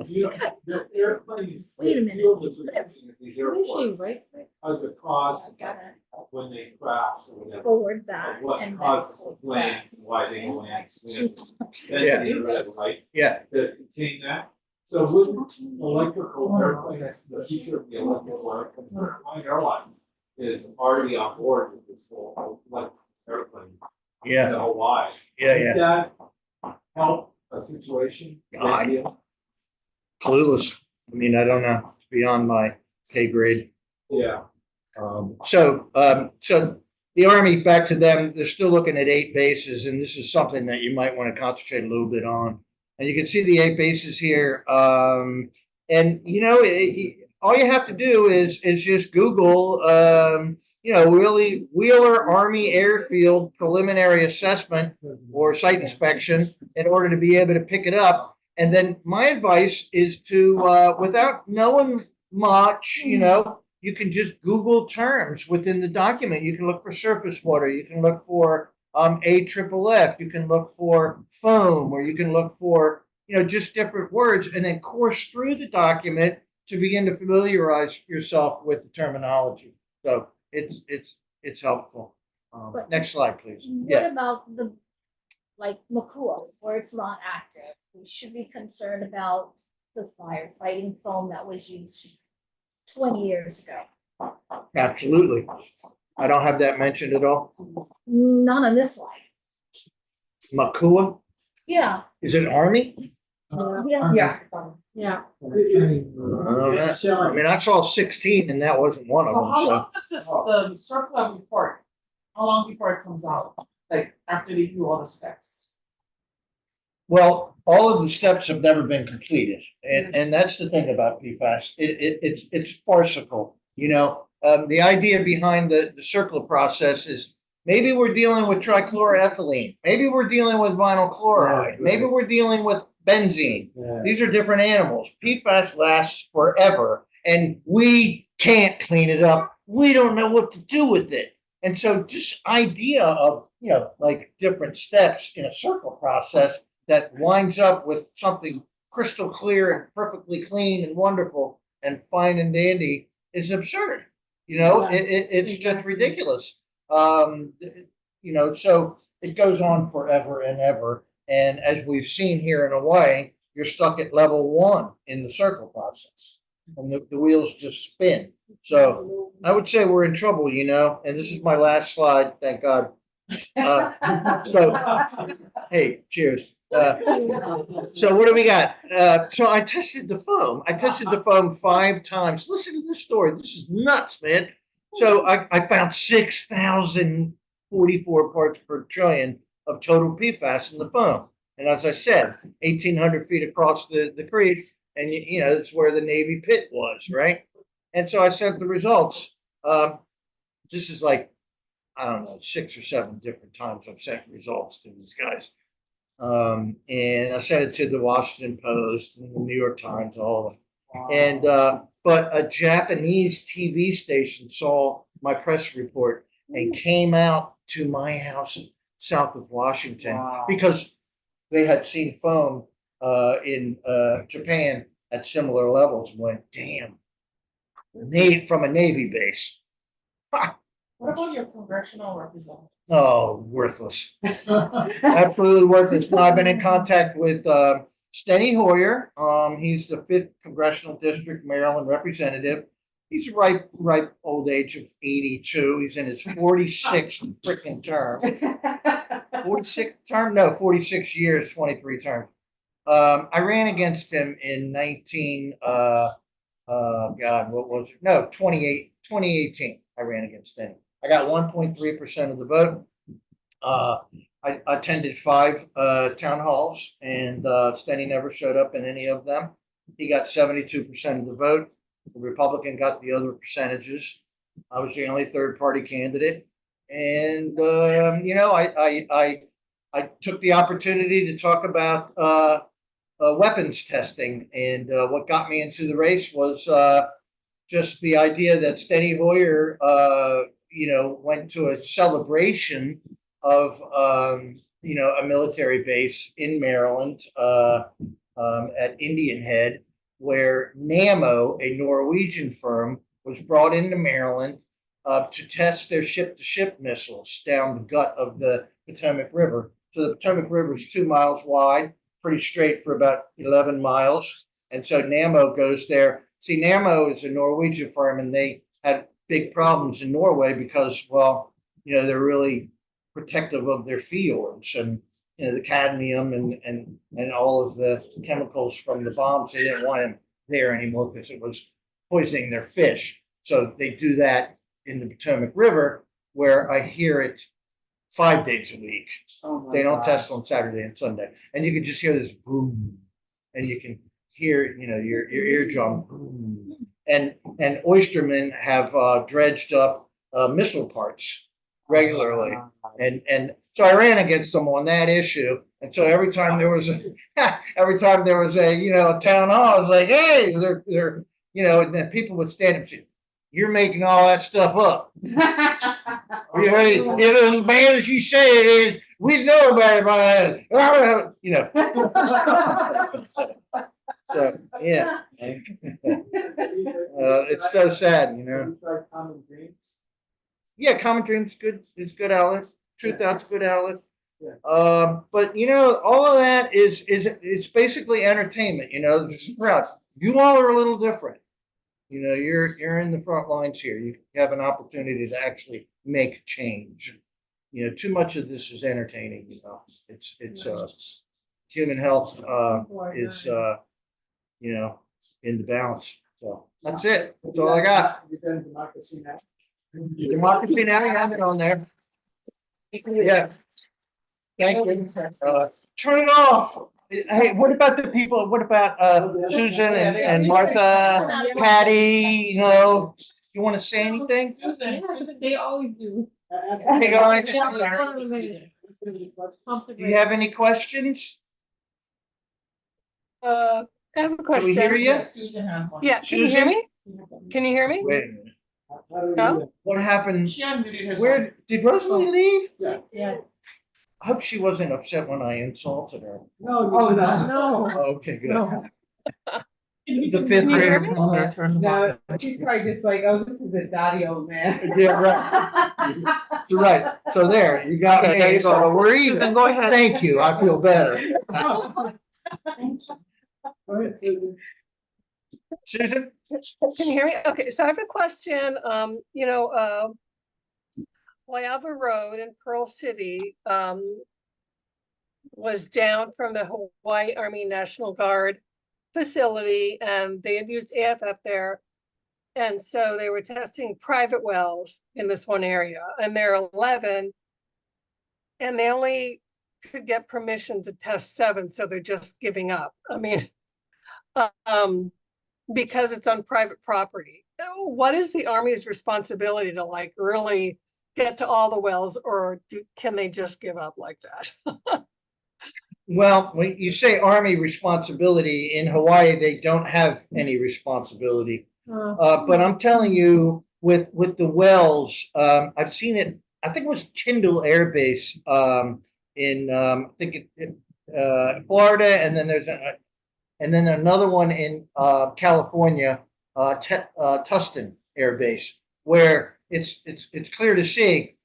The airplanes. Wait a minute. These airports are the cause when they crash or whatever. Forward of that. What and causes then the flames and why they go in. Yeah. Right, Yeah, to contain that. So with electrical airplanes, the future of the electrical airplanes, Hawaiian Airlines is already on board with this whole electric airplane. yeah, To Hawaii. yeah, Would yeah. that help a situation? God. Clueless. I mean, I don't know. It's beyond my pay grade. Yeah. So the Army, back to them, they're still looking at 8 bases, and this is something that you might want to concentrate a little bit on. And you can see the 8 bases here. And all you have to do is just Google, really Wheeler Army Airfield preliminary assessment or site inspection in order to be able to pick it up. And then my advice is to, without knowing much, you can just Google terms within the document. You can look for surface water. You can look for AFFF. You can look for foam, or you can look for, just different words, and then course through the document to begin to familiarize yourself with the terminology. So it's helpful. Next slide, please. What Yeah. about like Makua, where it's not active? We should be concerned about the firefighting foam that was used 20 years ago. Absolutely. I don't have that mentioned at all. Not on this slide. Makua, Yeah, is it Army? yeah. Yeah. Yeah. I mean, I saw 16 and that wasn't one of So them, how so. long does this, the circular report, how long before it comes out? Like, after they do all the steps? Well, all of the steps have never been completed, and that's the thing about PFAS. It's farcical, you know. The idea behind the circular process is maybe we're dealing with trichloroethylene, maybe we're dealing with vinyl chloride, maybe we're dealing with benzene. These are different animals. PFAS lasts forever, and we can't clean it up. We don't know what to do with it, and so just idea of like different steps in a circle process that winds up with something crystal clear and perfectly clean and wonderful and fine and dandy is absurd. It's just ridiculous. So it goes on forever and ever. And as we've seen here in Hawaii, you're stuck at level 1 in the circle process, and the wheels just spin. So I would say we're in trouble, and this is my last slide, thank God. Hey, cheers. So what do we got? So I tested the foam. I tested the foam 5 times. Listen to this story. This is nuts, man. So I found 6,044 parts per trillion of total PFAS in the foam. And as I said, 1,800 feet across the creek, and it's where the Navy pit was, right? And so I sent the results. This is like, I don't know, 6 or 7 different times I've sent results to these guys. And I sent it to the Washington Post and the New York Times, all of them. And but a Japanese TV station saw my press report and came out to my house south of Washington because they had seen foam in Japan at similar levels and went, damn, from a Navy base. Ha! What about your congressional representative? Oh, worthless. Absolutely worthless. Now, I've been in contact with Steny Hoyer. He's the 5th Congressional District Maryland representative. He's a ripe old age of 82. He's in his 46th freaking term. 46th term? No, 46 years, 23 terms. I ran against him in 2018. I ran against him. I got 1.3% of the vote. I attended 5 town halls, and Steny never showed up in any of them. He got 72% of the vote. The Republican got the other percentages. I was the only third-party candidate, and I took the opportunity to talk about weapons testing, and what got me into the race was just the idea that Steny Hoyer, went to a celebration of, a military base in Maryland at Indian Head, where NAMO, a Norwegian firm, was brought into Maryland to test their ship-to-ship missiles down the gut of the Potomac River. So the Potomac River is 2 miles wide, pretty straight for about 11 miles. And so NAMO goes there. See, NAMO is a Norwegian firm, and they had big problems in Norway because, they're really protective of their fjords and, the cadmium and all of the chemicals from the bombs. They didn't want them there anymore because it was poisoning their fish. So they do that in the Potomac River, where I hear it 5 days a week. They don't test on Saturday and Sunday. And you can just hear this boom, and you can hear, your eardrum boom. And oystermen have dredged up missile parts regularly. And so I ran against them on that issue. And so every time there was a a town hall, I was like, hey, they're and then people would stand up and say, you're making all that stuff up. You heard it? If it was as bad as you say it is, we know about it by So yeah. It's so sad, Common Dreams. Yeah, Common Dreams good. It's good outlet. Truth Out's good outlet. Yeah. But all of that is basically entertainment. There's a crowd. You all are a little different. You know, you're in the front lines here. You have an opportunity to actually make change. You know, too much of this is entertaining, you know, it's human health, is, you know, in the balance. So that's it. That's all I got. You've been Democracy Now. Democracy Now, you have it on there. Yeah. Thank you. Turn it off. Hey, what about the people, what about, Susan and Martha, Patty, you know, you want to say anything? Susan, They always do. Hey, guys, Yeah. do you have any questions? I have a Can we hear question. you? yeah, Susan has one. Yeah, can you hear Susan? me? Can you hear me? Wait a minute. How do we do No? that? What happened? She unmuted herself. Where, did Rosalie leave? Yeah. Yeah. I hope she wasn't upset when I insulted her. No. Oh, you- no. Okay, good. No. The fifth Can you hear grader. me? No, she's probably just like, oh, this is a daddy old man. Yeah, right. You're right. So there, you got Okay, there me. you go. So we're even. Susan, go ahead. Thank you. I feel better. Go ahead, Susan. Susan? Can you hear me? Okay, so I have a question. Guayava Road in Pearl City, was down from the Hawaii Army National Guard facility, and they had used AFF there. And so they were testing private wells in this one area, and there are 11. And they only could get permission to test 7, so they're just giving up. I mean, because it's on private property. What is the Army's responsibility to like really get to all the wells, or can they just give up like that? Well, when you say Army responsibility in Hawaii, they don't have any responsibility. But I'm telling you, with the wells, I've seen it. I think it was Tyndall Air Base in Florida, and then and then another one in California, Tustin Air Base, where it's clear to see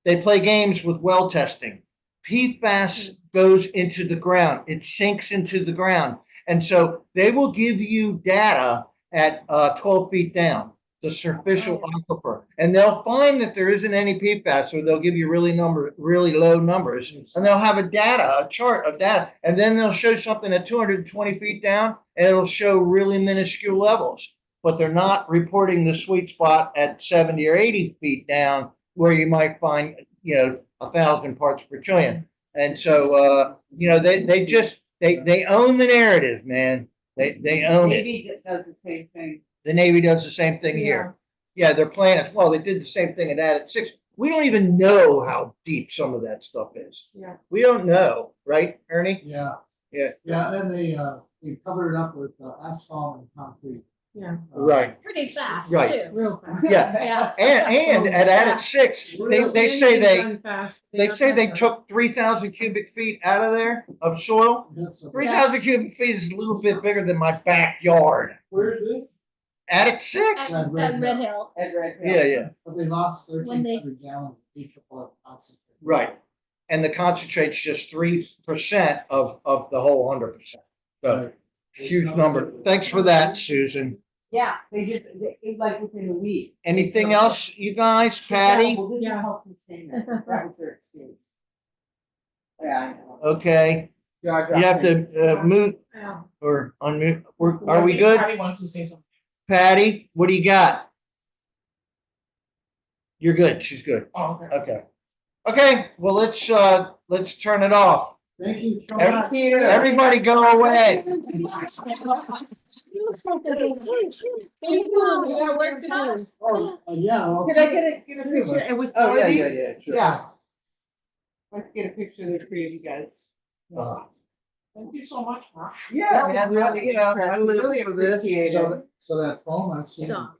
they play games with well testing. PFAS goes into the ground; it sinks into the ground, and so they will give you data at 12 feet down, the superficial aquifer, and they'll find that there isn't any PFAS, or they'll give you really low numbers, and they'll have a chart of data, and then they'll show something at 220 feet down, and it'll show really minuscule levels, but they're not reporting the sweet spot at 70 or 80 feet down, where you might find, 1,000 parts per trillion. And so, they own the narrative, man. They own it. Navy does the same thing. The Navy does the same thing here. Yeah, they're playing it. Well, they did the same thing at 6. We don't even know how deep some of that stuff is. Yeah. We don't know, right, Ernie? Yeah. Yeah. Yeah, and they covered it up with asphalt and concrete. Yeah. Right. Pretty fast Right. too. Real fast. Yeah. Yeah. And at 6, they say they took 3,000 cubic feet out of there of soil. That's a- 3,000 cubic feet is a little bit bigger than my backyard. Where is this? At 6? At Red Hill. Ed Red Hill. Yeah. But they lost When they- 1,300 gallons of HFO concentrate. Right. And the concentrate's just 3% of the whole 100%. So huge number. Thanks for that, Susan. Yeah, they did, like within a week. Anything else, you guys? Patty? Well, this is a health containment. That was their excuse. Yeah, I know. Okay. You have to mute Yeah. or unmute. Are we good? Patty wants to say something. Patty, what do you got? You're good. She's good. Oh, okay. Okay. Okay, well, let's turn it off. Thank you. so Every- much. Everybody go away. Yeah, work it out. Oh, yeah. well, Could I get a picture and with Oh, Dorothy? yeah. Sure. Yeah. Let's get a picture of the three of you guys. Thank you so much, Mark. Yeah, man, I live for this. So that phone I've seen. Stop.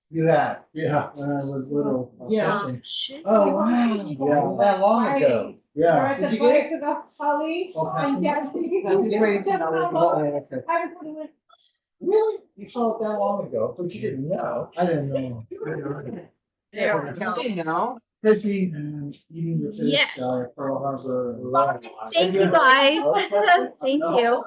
You have. Yeah, when I was little. Yeah. especially. Oh, wow. Yeah, that long ago. Yeah. Did you get it? Okay. Really? You saw it that long ago, but you didn't know. I didn't know. You know. Fishing and eating the fish Yeah. at Pearl Harbor. Thank you, guys. Thank you.